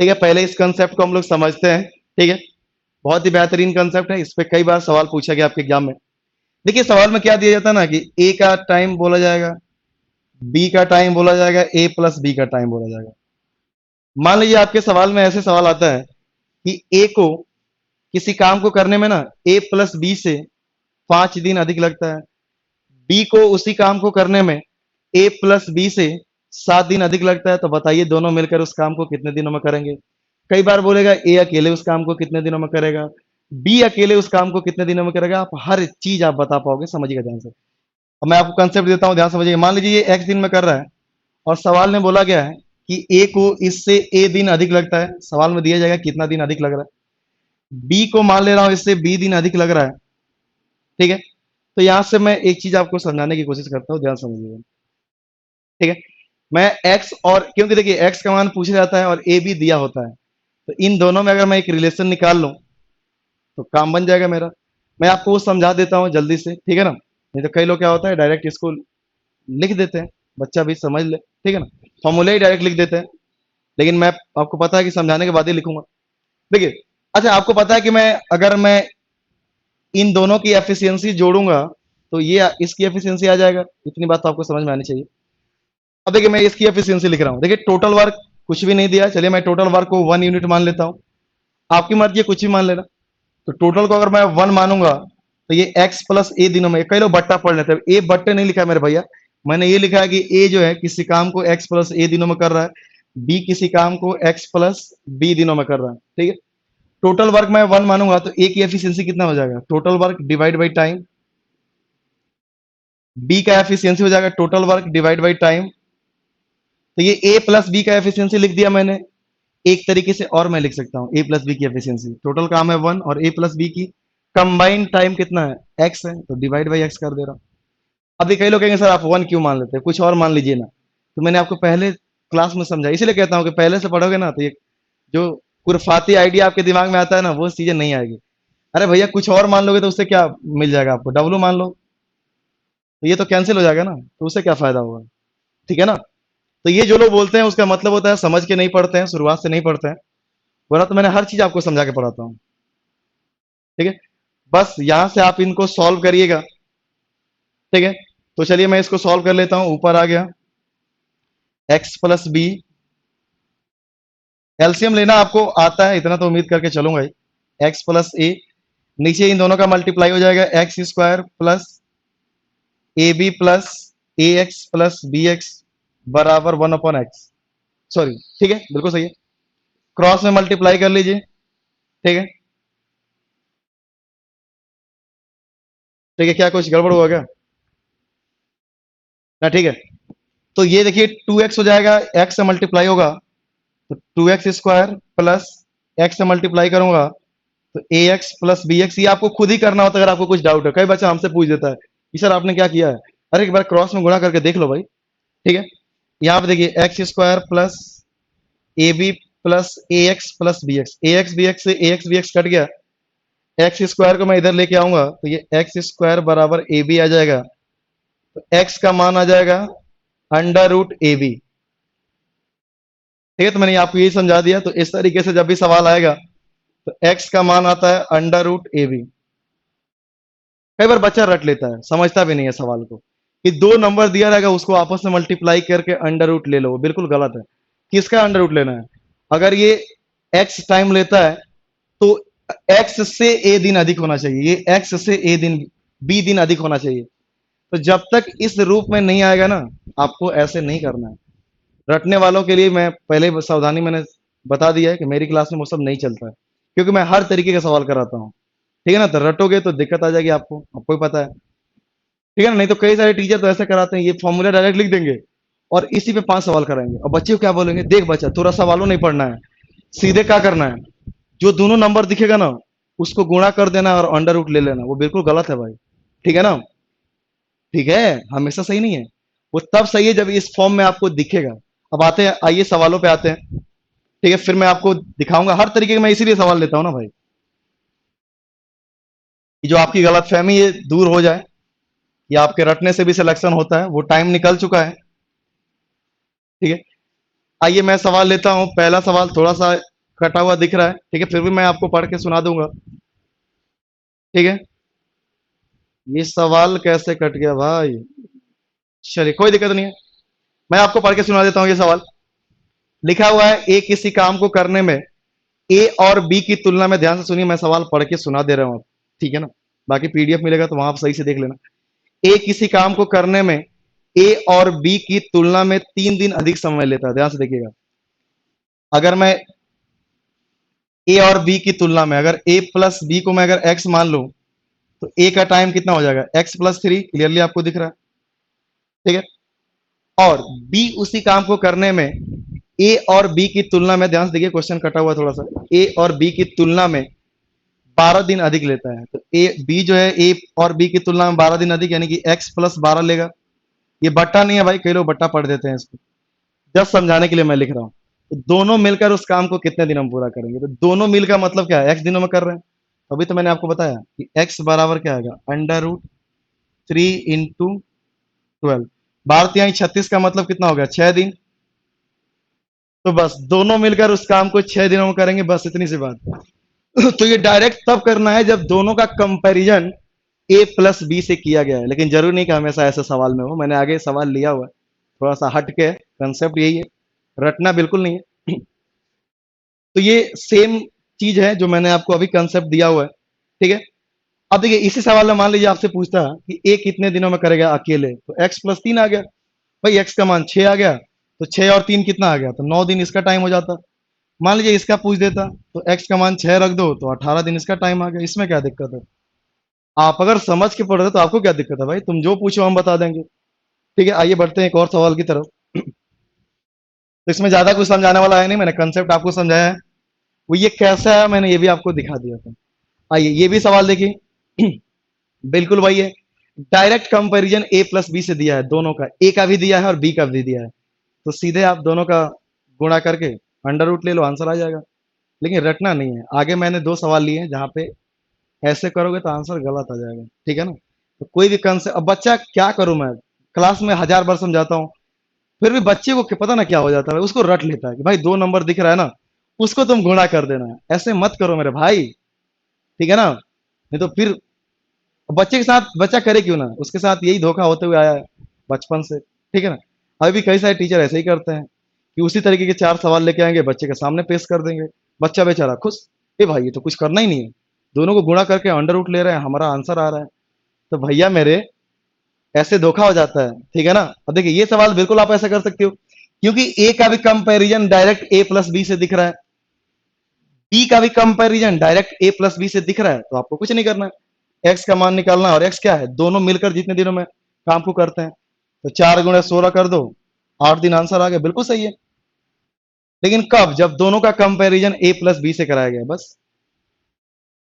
ठीक है, पहले इस कंसेप्ट को हम लोग समझते हैं। ठीक है, बहुत ही बेहतरीन कंसेप्ट है, इस पे कई बार सवाल पूछा गया आपके एग्जाम में। देखिए सवाल में क्या दिया जाता है ना, कि ए का टाइम बोला जाएगा, बी का टाइम बोला जाएगा, ए प्लस बी का टाइम बोला जाएगा। मान लीजिए आपके सवाल में ऐसे सवाल आता है कि ए को किसी काम को करने में ना ए प्लस बी से 5 दिन अधिक लगता है, बी को उसी काम को करने में ए प्लस बी से 7 दिन अधिक लगता है, तो बताइए दोनों मिलकर उस काम को कितने दिनों में करेंगे? कई बार बोलेगा ए अकेले उस काम को कितने दिनों में करेगा, बी अकेले उस काम को कितने दिनों में करेगा। आप हर चीज आप बता पाओगे, समझिएगा ध्यान से। अब मैं आपको कंसेप्ट देता हूं, ध्यान समझिए। मान लीजिए ये एक्स दिन में कर रहा है, और सवाल में बोला गया है कि ए को इससे ए दिन अधिक लगता है, सवाल में दिया जाएगा कितना दिन अधिक लग रहा है। बी को मान ले रहा हूं इससे बी दिन अधिक लग रहा है। ठीक है, तो यहां से मैं एक चीज आपको समझाने की कोशिश करता हूं, ध्यान समझिएगा। ठीक है, मैं एक्स, और क्योंकि देखिए एक्स का मान पूछा जाता है और ए भी दिया होता है, तो इन दोनों में अगर मैं एक रिलेशन निकाल लूं तो काम बन जाएगा मेरा। मैं आपको वो समझा देता हूं जल्दी से, ठीक है ना। नहीं तो कई लोग क्या होता है डायरेक्ट इसको लिख देते हैं, बच्चा भी समझ ले, ठीक है ना, फॉर्मूले ही डायरेक्ट लिख देते हैं। लेकिन मैं, आपको पता है कि समझाने के बाद ही लिखूंगा। देखिए, अच्छा आपको पता है कि मैं, अगर मैं इन दोनों की एफिशिएंसी जोड़ूंगा तो ये इसकी एफिशिएंसी आ जाएगा। इतनी बात तो आपको समझ में आनी चाहिए। अब देखिए मैं इसकी एफिशिएंसी लिख रहा हूं, देखिए टोटल वर्क कुछ भी नहीं दिया, चलिए मैं टोटल वर्क को 1 यूनिट मान लेता हूं। आपकी मर्जी है, कुछ भी मान लेना। तो टोटल को अगर मैं 1 मानूंगा तो ये x प्लस ए दिनों में, कई लोग बट्टा पढ़ लेते हैं, ए बट्टे नहीं लिखा है मेरे भैया। मैंने ये लिखा है कि ए जो है किसी काम को x प्लस ए दिनों में कर रहा है, बी किसी काम को x प्लस बी दिनों में कर रहा है। ठीक है, टोटल वर्क मैं 1 मानूंगा तो ए की एफिशिएंसी कितना हो जाएगा? Total work divide by time. B का एफिशिएंसी हो जाएगा total work divide by time. तो ये ए प्लस बी का एफिशिएंसी लिख दिया मैंने। एक तरीके से और मैं लिख सकता हूं ए प्लस बी की एफिशिएंसी, टोटल काम है 1 और ए प्लस बी की कंबाइंड टाइम कितना है? एक्स है, तो डिवाइड बाई एक्स कर दे रहा हूं। अभी कई लोग कहेंगे सर आप 1 क्यों मान लेते हैं, कुछ और मान लीजिए ना। तो मैंने आपको पहले क्लास में समझा, इसीलिए कहता हूं कि पहले से पढ़ोगे ना तो ये जो कुरफाती आइडिया आपके दिमाग में आता है ना, वो चीजें नहीं आएगी। अरे भैया कुछ और मान लोगे तो उससे क्या मिल जाएगा आपको? डब्लू मान लो तो ये तो कैंसिल हो जाएगा ना, तो उससे क्या फायदा होगा? ठीक है ना। तो ये जो लोग बोलते हैं उसका मतलब होता है समझ के नहीं पढ़ते हैं, शुरुआत से नहीं पढ़ते हैं। वरना तो मैंने हर चीज आपको समझा के पढ़ाता हूँ। ठीक है, बस यहां से आप इनको सॉल्व करिएगा। ठीक है, तो चलिए मैं इसको सॉल्व कर लेता हूं। ऊपर आ गया एक्स प्लस बी, एलसीएम लेना आपको आता है, इतना तो उम्मीद करके चलूंगा ही। एक्स प्लस ए, नीचे इन दोनों का मल्टीप्लाई हो जाएगा, X square plus A B plus A X plus B X बराबर 1/x। सॉरी, ठीक है, बिल्कुल सही है। क्रॉस में मल्टीप्लाई कर लीजिए। ठीक है, ठीक है, क्या कुछ गड़बड़ हुआ क्या ना? ठीक है, तो ये देखिए 2x हो जाएगा, x से मल्टीप्लाई होगा तो 2x स्क्वायर प्लस x से मल्टीप्लाई करूंगा तो ax प्लस बी एक्स। ये आपको खुद ही करना होता है अगर आपको कुछ डाउट है। कई बच्चा हमसे पूछ देता है कि सर आपने क्या किया है। अरे एक बार क्रॉस में गुणा करके देख लो भाई। ठीक है, यहाँ पे देखिए X square plus A B plus A X plus B X, A X B X से A X B X cut गया, एक्स स्क्वायर को मैं इधर लेके आऊंगा तो ये एक्स स्क्वायर बराबर ए बी आ जाएगा। तो एक्स का मान आ जाएगा अंडर रूट ए बी। ठीक है, तो मैंने आपको यही समझा दिया। तो इस तरीके से जब भी सवाल आएगा तो एक्स का मान आता है अंडर रूट ए बी। कई बार बच्चा रट लेता है, समझता भी नहीं है सवाल को, कि दो नंबर दिया रहेगा उसको आपस में मल्टीप्लाई करके अंडर रूट ले लो, वो बिल्कुल गलत है। किसका अंडर रूट लेना है? अगर ये एक्स टाइम लेता है तो एक्स से ए दिन अधिक होना चाहिए, ये एक्स से ए दिन बी दिन अधिक होना चाहिए। तो जब तक इस रूप में नहीं आएगा ना, आपको ऐसे नहीं करना है। रटने वालों के लिए मैं पहले सावधानी मैंने बता दिया है कि मेरी क्लास में वो सब नहीं चलता है, क्योंकि मैं हर तरीके का सवाल कराता हूँ। ठीक है ना? तो रटोगे तो दिक्कत आ जाएगी आपको, आपको ही पता है। ठीक है ना? नहीं तो कई सारे टीचर तो ऐसा कराते हैं, ये फॉर्मूला डायरेक्ट लिख देंगे और इसी पे 5 सवाल कराएंगे, और बच्चे को क्या बोलेंगे, देख बच्चा थोड़ा सवालों नहीं पढ़ना है, सीधे क्या करना है, जो दोनों नंबर दिखेगा ना उसको गुणा कर देना और अंडर रूट ले लेना। वो बिल्कुल गलत है भाई। ठीक है ना? ठीक है, हमेशा सही नहीं है। वो तब सही है जब इस फॉर्म में आपको दिखेगा। अब आते हैं, आइए सवालों पे आते हैं। ठीक है, फिर मैं आपको दिखाऊंगा हर तरीके के, मैं इसीलिए सवाल लेता हूं ना भाई, कि जो आपकी गलतफहमी है दूर हो जाए, कि आपके रटने से भी सिलेक्शन होता है, वो टाइम निकल चुका है। ठीक है, आइए मैं सवाल लेता हूं। पहला सवाल थोड़ा सा कटा हुआ दिख रहा है, ठीक है, फिर भी मैं आपको पढ़ के सुना दूंगा। ठीक है, ये सवाल कैसे कट गया भाई? चलिए कोई दिक्कत नहीं है, मैं आपको पढ़ के सुना देता हूं। ये सवाल लिखा हुआ है, ए किसी काम को करने में ए और बी की तुलना में, ध्यान से सुनिए, मैं सवाल पढ़ के सुना दे रहा हूं आप। ठीक है ना? बाकी पीडीएफ मिलेगा तो वहां आप सही से देख लेना। ए किसी काम को करने में ए और बी की तुलना में 3 दिन अधिक समय लेता है। ध्यान से देखिएगा, अगर मैं ए और बी की तुलना में, अगर ए प्लस बी को मैं अगर एक्स मान लूं, तो ए का टाइम कितना हो जाएगा, एक्स प्लस 3, क्लियरली आपको दिख रहा है। ठीक है, और बी उसी काम को करने में ए और बी की तुलना में, ध्यान से देखिए क्वेश्चन कटा हुआ थोड़ा सा, ए और बी की तुलना में 12 दिन अधिक लेता है। तो ए बी जो है ए और बी की तुलना में 12 दिन अधिक, यानी कि एक्स प्लस 12 लेगा। ये बट्टा नहीं है भाई, कई लोग बट्टा पढ़ देते हैं इसको, जस्ट समझाने के लिए मैं लिख रहा हूं। तो दोनों मिलकर उस काम को कितने दिन हम पूरा करेंगे? तो दोनों मिल का मतलब क्या है, एक्स दिनों में कर रहे हैं। अभी तो मैंने आपको बताया कि एक्स बराबर क्या आएगा, अंडर रूट 3 × 12। 12×3=36 का मतलब कितना हो गया, 6 दिन। तो बस दोनों मिलकर उस काम को 6 दिनों में करेंगे, बस इतनी सी बात है। तो ये डायरेक्ट तब करना है जब दोनों का कंपैरिजन ए प्लस बी से किया गया है, लेकिन जरूरी नहीं कि हमेशा ऐसे सवाल में हो। मैंने आगे सवाल लिया हुआ है, थोड़ा सा हट के, कंसेप्ट यही है, रटना बिल्कुल नहीं है। तो ये सेम चीज है जो मैंने आपको अभी कंसेप्ट दिया हुआ है। ठीक है, अब देखिए इसी सवाल में मान लीजिए आपसे पूछता है कि ए कितने दिनों में करेगा अकेले, तो एक्स प्लस 3 आ गया भाई, एक्स का मान 6 आ गया, तो 6 और 3 कितना आ गया, तो 9 दिन इसका टाइम हो जाता। मान लीजिए इसका पूछ देता, तो एक्स का मान 6 रख दो तो 18 दिन इसका टाइम आ गया। इसमें क्या दिक्कत है? आप अगर समझ के पढ़ रहे हो तो आपको क्या दिक्कत है भाई, तुम जो पूछो हम बता देंगे। ठीक है, आइए बढ़ते हैं एक और सवाल की तरफ। तो इसमें ज्यादा कुछ समझाने वाला है नहीं, मैंने कंसेप्ट आपको समझाया है। वो ये कैसा है मैंने ये भी आपको दिखा दिया था। आइए ये भी सवाल देखिए। बिल्कुल वही है, डायरेक्ट कंपैरिजन ए प्लस बी से दिया है, दोनों का, ए का भी दिया है और बी का भी दिया है। तो सीधे आप दोनों का गुणा करके अंडर रूट ले लो, आंसर आ जाएगा। लेकिन रटना नहीं है, आगे मैंने 2 सवाल लिए हैं जहां पे ऐसे करोगे तो आंसर गलत आ जाएगा। ठीक है ना? तो कोई भी कंसेप्ट, अब बच्चा क्या करूं मैं, क्लास में 1000 बार समझाता हूँ, फिर भी बच्चे को पता ना क्या हो जाता है, उसको रट लेता है कि भाई 2 नंबर दिख रहा है ना, उसको तुम गुणा कर देना है। ऐसे मत करो मेरे भाई। ठीक है ना? नहीं तो फिर बच्चे के साथ बच्चा करे क्यों ना, उसके साथ यही धोखा होते हुए आया है बचपन से। ठीक है ना? अभी भी कई सारे टीचर ऐसे ही करते हैं कि उसी तरीके के 4 सवाल लेके आएंगे, बच्चे के सामने पेश कर देंगे, बच्चा बेचारा खुश, ए भाई ये तो कुछ करना ही नहीं है, दोनों को गुणा करके अंडर रूट ले रहे हैं, हमारा आंसर आ रहा है। तो भैया मेरे, ऐसे धोखा हो जाता है। ठीक है ना? अब देखिए ये सवाल बिल्कुल आप ऐसा कर सकते हो, क्योंकि ए का भी कंपैरिजन डायरेक्ट ए प्लस बी से दिख रहा है, बी का भी कंपैरिजन डायरेक्ट ए प्लस बी से दिख रहा है, तो आपको कुछ नहीं करना है, एक्स का मान निकालना है। और एक्स क्या है, दोनों मिलकर जितने दिनों में काम को करते हैं, तो 4 × 16 कर दो, 8 दिन, आंसर आ गया, बिल्कुल सही है। लेकिन कब, जब दोनों का कंपैरिजन ए प्लस बी से कराया गया, बस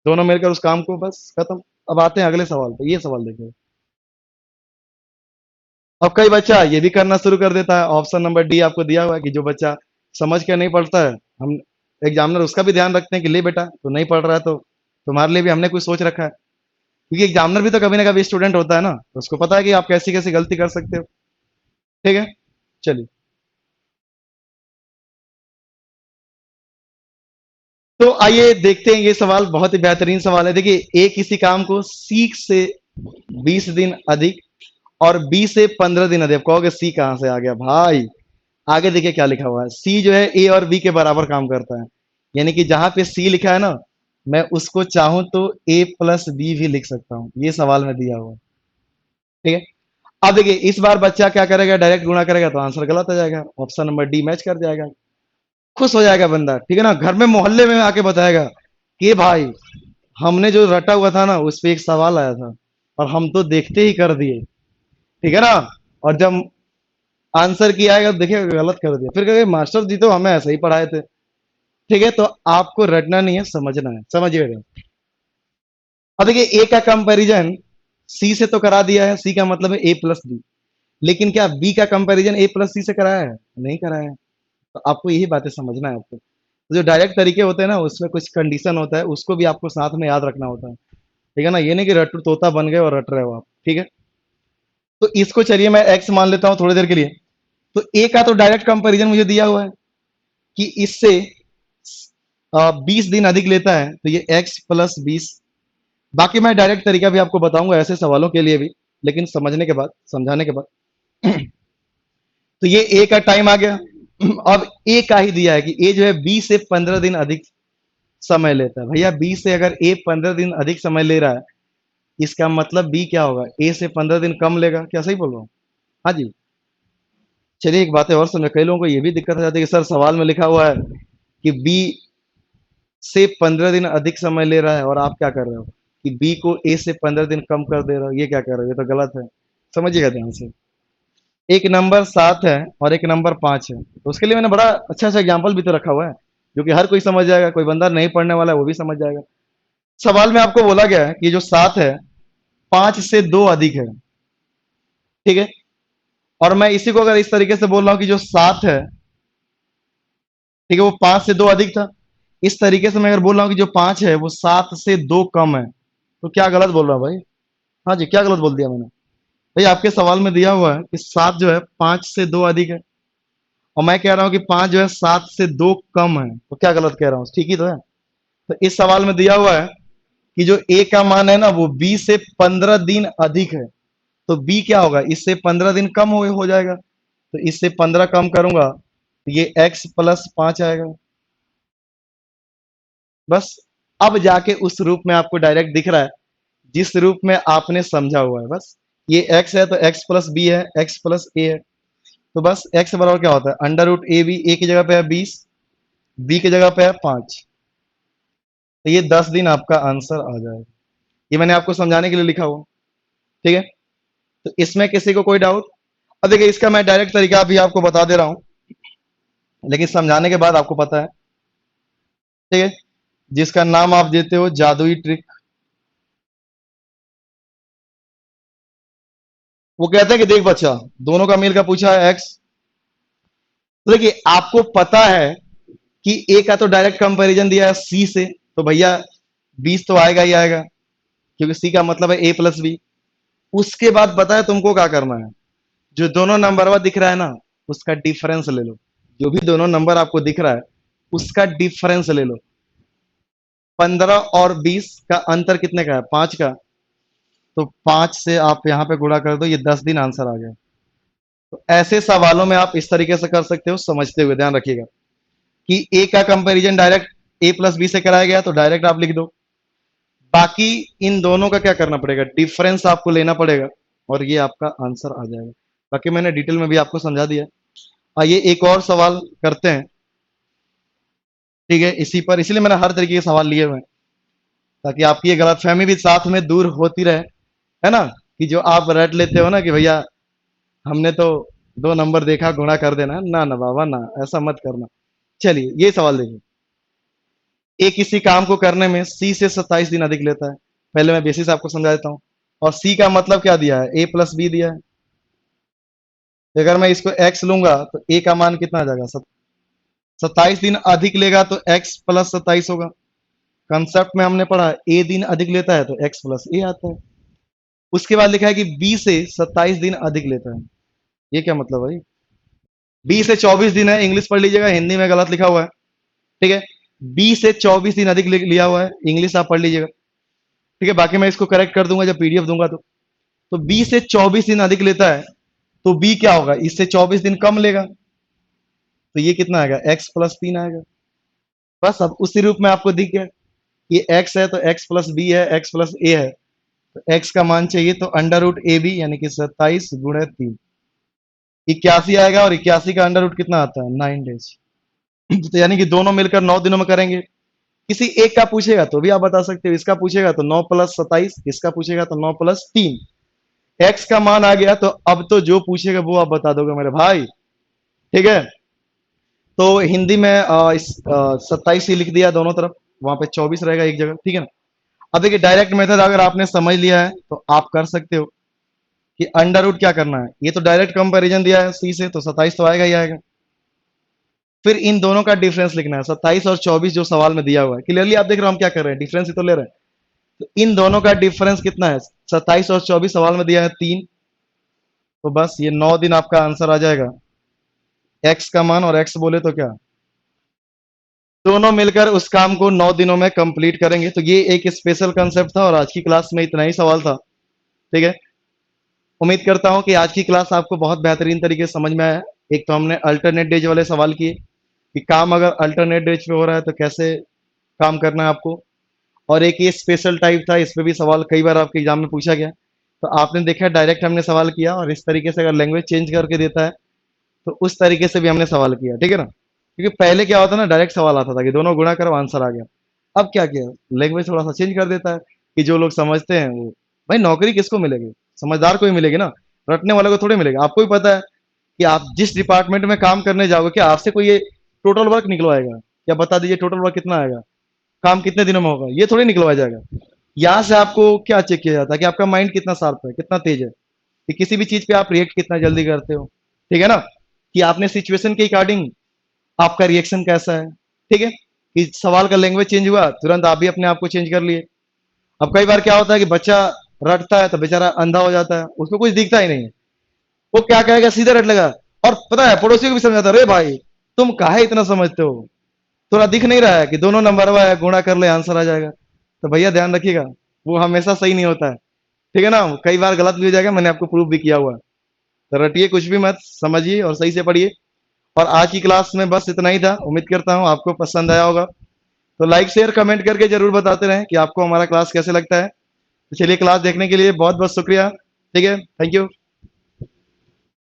दोनों मिलकर उस काम को, बस खत्म। अब आते हैं अगले सवाल पे, ये सवाल देखिए। अब कई बच्चा ये भी करना शुरू कर देता है, ऑप्शन नंबर डी आपको दिया हुआ है कि जो बच्चा समझ के नहीं पढ़ता है, हम एग्जामिनर उसका भी ध्यान रखते हैं कि ले बेटा तो नहीं पढ़ रहा है, तो तुम्हारे लिए भी हमने कुछ सोच रखा है, क्योंकि एग्जामिनर भी तो कभी ना कभी स्टूडेंट होता है ना, तो उसको पता है कि आप कैसी कैसी गलती कर सकते हो। ठीक है, चलिए तो आइए देखते हैं, ये सवाल बहुत ही बेहतरीन सवाल है। देखिए, एक किसी काम को सी से 20 दिन अधिक और बी से 15 दिन अधिक। कहोगे सी कहां से आ गया भाई? आगे देखिए क्या लिखा हुआ है। सी जो है ए और बी के बराबर काम करता है, यानी कि जहां पे सी लिखा है ना, मैं उसको चाहूं तो ए प्लस बी भी लिख सकता हूं। ये सवाल में दिया हुआ है, ठीक है। अब देखिए, इस बार बच्चा क्या करेगा, डायरेक्ट गुणा करेगा तो आंसर गलत आ जाएगा, ऑप्शन नंबर डी मैच कर जाएगा। खुश हो जाएगा बंदा, ठीक है ना, घर में मोहल्ले में आके बताएगा कि भाई हमने जो रटा हुआ था ना उस पे एक सवाल आया था और हम तो देखते ही कर दिए, ठीक है ना। और जब आंसर किया आएगा तो देखिए गलत कर दिया, फिर कहेंगे मास्टर जी तो हमें ऐसे ही पढ़ाए थे, ठीक है। तो आपको रटना नहीं है, समझना है, समझिएगा। अब देखिए, ए का कंपैरिजन सी से तो करा दिया है, सी का मतलब है ए प्लस बी, लेकिन क्या बी का कंपैरिजन ए प्लस सी से कराया है? नहीं कराया है। तो आपको यही बातें समझना है आपको। तो जो डायरेक्ट तरीके होते हैं ना उसमें कुछ कंडीशन होता है, उसको भी आपको साथ में याद रखना होता है, ठीक है ना। ये नहीं कि रट्टू तोता बन गए और रट रहे हो आप, ठीक है। तो इसको चलिए मैं एक्स मान लेता हूं थोड़ी देर के लिए। तो ए का तो डायरेक्ट कंपैरिजन मुझे दिया हुआ है कि इससे 20 दिन अधिक लेता है, तो ये एक्स प्लस 20। बाकी मैं डायरेक्ट तरीका भी आपको बताऊंगा ऐसे सवालों के लिए भी, लेकिन समझने के बाद, समझाने के बाद। तो ये ए का टाइम आ गया। अब ए का ही दिया है कि ए जो है बी से 15 दिन अधिक समय लेता है। भैया बी से अगर ए 15 दिन अधिक समय ले रहा है, इसका मतलब बी क्या होगा, ए से 15 दिन कम लेगा। क्या सही बोल रहा हूँ? हाँ जी। चलिए एक बात है और समझ, कई लोगों को ये भी दिक्कत आ जाती है कि सर सवाल में लिखा हुआ है कि बी से 15 दिन अधिक समय ले रहा है और आप क्या कर रहे हो कि बी को ए से 15 दिन कम कर दे रहे हो। ये क्या कर रहे हो, ये तो गलत है। समझिएगा ध्यान से। एक नंबर 7 है और एक नंबर 5 है, तो उसके लिए मैंने बड़ा अच्छा अच्छा एग्जाम्पल भी तो रखा हुआ है, जो कि हर कोई समझ जाएगा। कोई बंदा नहीं पढ़ने वाला है वो भी समझ जाएगा। सवाल में आपको बोला गया है कि जो 7 है 5 से 2 अधिक है, ठीक है। और मैं इसी को अगर इस तरीके से बोल रहा हूं कि जो 7 है, ठीक है, वो 5 से 2 अधिक था। इस तरीके से मैं अगर बोल रहा हूं कि जो 5 है वो 7 से 2 कम है, तो क्या गलत बोल रहा हूं भाई? हाँ जी, क्या गलत बोल दिया मैंने? भाई आपके सवाल में दिया हुआ है कि 7 जो है 5 से 2 अधिक है, और मैं कह रहा हूं कि 5 जो है 7 से 2 कम है, तो क्या गलत कह रहा हूं? ठीक ही तो है। तो इस सवाल में दिया हुआ है कि जो ए का मान है ना वो बी से 15 दिन अधिक है, तो बी क्या होगा, इससे 15 दिन कम हो जाएगा। तो इससे 15 कम करूंगा तो ये एक्स प्लस 5 आएगा। बस। अब जाके उस रूप में आपको डायरेक्ट दिख रहा है जिस रूप में आपने समझा हुआ है। बस ये x है तो x प्लस बी है, x प्लस ए है। तो बस x बराबर क्या होता है, अंडर रूट ए बी। ए की जगह पे है 20, बी की जगह पे है 5, तो ये 10 दिन आपका आंसर आ जाएगा। ये मैंने आपको समझाने के लिए लिखा हुआ, ठीक है। तो इसमें किसी को कोई डाउट? अब देखिए, इसका मैं डायरेक्ट तरीका भी आपको बता दे रहा हूं, लेकिन समझाने के बाद आपको पता है, ठीक है, जिसका नाम आप देते हो जादुई ट्रिक। वो कहते हैं कि देख बच्चा, दोनों का मेल का पूछा है एक्स, तो देखिए आपको पता है कि ए का तो डायरेक्ट कंपैरिजन दिया है सी से, तो भैया 20 तो आएगा ही आएगा, क्योंकि सी का मतलब है ए प्लस बी। उसके बाद पता है तुमको क्या करना है, जो दोनों नंबर दिख रहा है ना उसका डिफरेंस ले लो। जो भी दोनों नंबर आपको दिख रहा है उसका डिफरेंस ले लो। 15 और 20 का अंतर कितने का है, 5 का। तो 5 से आप यहाँ पे गुणा कर दो, ये 10 दिन आंसर आ गया। तो ऐसे सवालों में आप इस तरीके से कर सकते हो, समझते हुए ध्यान रखिएगा कि ए का कंपैरिजन डायरेक्ट ए प्लस बी से कराया गया तो डायरेक्ट आप लिख दो। बाकी इन दोनों का क्या करना पड़ेगा, डिफरेंस आपको लेना पड़ेगा, और ये आपका आंसर आ जाएगा। बाकी मैंने डिटेल में भी आपको समझा दिया। आइए एक और सवाल करते हैं, ठीक है, इसी पर। इसलिए मैंने हर तरीके के सवाल लिए हुए हैं ताकि आपकी ये गलतफहमी भी साथ में दूर होती रहे, है ना। कि जो आप रट लेते हो ना कि भैया हमने तो 2 नंबर देखा गुणा कर देना, ना ना बाबा ना, ऐसा मत करना। चलिए ये सवाल देखिए। ए किसी काम को करने में सी से 27 दिन अधिक लेता है। पहले मैं बेसिस आपको समझा देता हूँ। और सी का मतलब क्या दिया है, ए प्लस बी दिया है। अगर मैं इसको एक्स लूंगा तो ए का मान कितना आ जाएगा, 27 दिन अधिक लेगा तो एक्स प्लस 27 होगा। कंसेप्ट में हमने पढ़ा ए दिन अधिक लेता है तो एक्स प्लस ए आता है। उसके बाद लिखा है कि बी से 27 दिन अधिक लेता है। ये क्या मतलब भाई? बी से 24 दिन है, इंग्लिश पढ़ लीजिएगा, हिंदी में गलत लिखा हुआ है, ठीक है। बी से 24 दिन अधिक लिया हुआ है, इंग्लिश आप पढ़ लीजिएगा। ठीक है, बाकी मैं इसको करेक्ट कर दूंगा जब पीडीएफ दूंगा तो बी से 24 दिन अधिक लेता है तो बी क्या होगा, इससे 24 दिन कम लेगा, तो ये कितना आएगा, x+3 आएगा। बस अब उसी रूप में आपको दिख गया, ये x है तो x+b है, x+a है, तो x का मान चाहिए तो √ab यानी कि 27 × 3 81 आएगा, और 81 का अंडर रूट कितना आता है, 9 डेज। तो यानी कि दोनों मिलकर 9 दिनों में करेंगे। किसी एक का पूछेगा तो भी आप बता सकते हो, इसका पूछेगा तो 9 + 27, इसका पूछेगा तो 9 + 3, x का मान आ गया, तो अब तो जो पूछेगा वो आप बता दोगे मेरे भाई। ठीक है, तो हिंदी में 27 ही लिख दिया दोनों तरफ, वहां पे 24 रहेगा एक जगह। ठीक है ना। अब देखिए डायरेक्ट मेथड अगर आपने समझ लिया है तो आप कर सकते हो कि अंडर रूट क्या करना है, ये तो डायरेक्ट कंपैरिजन दिया है सी से, तो 27 तो आएगा ही आएगा। फिर इन दोनों का डिफरेंस लिखना है, 27 और 24 जो सवाल में दिया हुआ है। क्लियरली आप देख रहे हो हम क्या कर रहे हैं, डिफरेंस ही तो ले रहे हैं। तो इन दोनों का डिफरेंस कितना है, 27 और 24 सवाल में दिया है 3, तो बस ये 9 दिन आपका आंसर आ जाएगा। एक्स का मान और एक्स बोले तो क्या, दोनों मिलकर उस काम को 9 दिनों में कंप्लीट करेंगे। तो ये एक स्पेशल कंसेप्ट था और आज की क्लास में इतना ही सवाल था। ठीक है, उम्मीद करता हूं कि आज की क्लास आपको बहुत बेहतरीन तरीके से समझ में आया। एक तो हमने अल्टरनेट डेज वाले सवाल किए कि काम अगर अल्टरनेट डेज पे हो रहा है तो कैसे काम करना है आपको, और एक ये स्पेशल टाइप था, इस पे भी सवाल कई बार आपके एग्जाम में पूछा गया, तो आपने देखा डायरेक्ट हमने सवाल किया, और इस तरीके से अगर लैंग्वेज चेंज करके देता है तो उस तरीके से भी हमने सवाल किया। ठीक है ना, क्योंकि पहले क्या होता ना, डायरेक्ट सवाल आता था कि दोनों गुणा करो आंसर आ गया। अब क्या किया, लैंग्वेज थोड़ा सा चेंज कर देता है कि जो लोग समझते हैं वो, भाई नौकरी किसको मिलेगी, समझदार को ही मिलेगी ना, रटने वाले को थोड़ी मिलेगी। आपको भी पता है कि आप जिस डिपार्टमेंट में काम करने जाओगे, क्या आपसे कोई ये टोटल वर्क निकलवाएगा, क्या बता दीजिए टोटल वर्क कितना आएगा, काम कितने दिनों में होगा, ये थोड़ी निकलवाया जाएगा। यहाँ से आपको क्या चेक किया जाता है कि आपका माइंड कितना शार्प है, कितना तेज है, कि किसी भी चीज पे आप रिएक्ट कितना जल्दी करते हो। ठीक है ना, कि आपने सिचुएशन के अकॉर्डिंग आपका रिएक्शन कैसा है। ठीक है, कि सवाल का लैंग्वेज चेंज हुआ तुरंत आप भी अपने आप को चेंज कर लिए। अब कई बार क्या होता है कि बच्चा रटता है तो बेचारा अंधा हो जाता है, उसको कुछ दिखता ही नहीं है, वो क्या कहेगा, सीधा रट लगा। और पता है पड़ोसी को भी समझाता, अरे भाई तुम काहे इतना समझते हो, थोड़ा दिख नहीं रहा है कि दोनों नंबर हुआ है, गुणा कर ले आंसर आ जाएगा। तो भैया ध्यान रखिएगा, वो हमेशा सही नहीं होता है। ठीक है ना, कई बार गलत भी हो जाएगा, मैंने आपको प्रूव भी किया हुआ है। तो रटिए कुछ भी मत, समझिए और सही से पढ़िए। और आज की क्लास में बस इतना ही था, उम्मीद करता हूँ आपको पसंद आया होगा। तो लाइक शेयर कमेंट करके जरूर बताते रहें कि आपको हमारा क्लास कैसे लगता है। तो चलिए, क्लास देखने के लिए बहुत बहुत शुक्रिया। ठीक है, थैंक यू।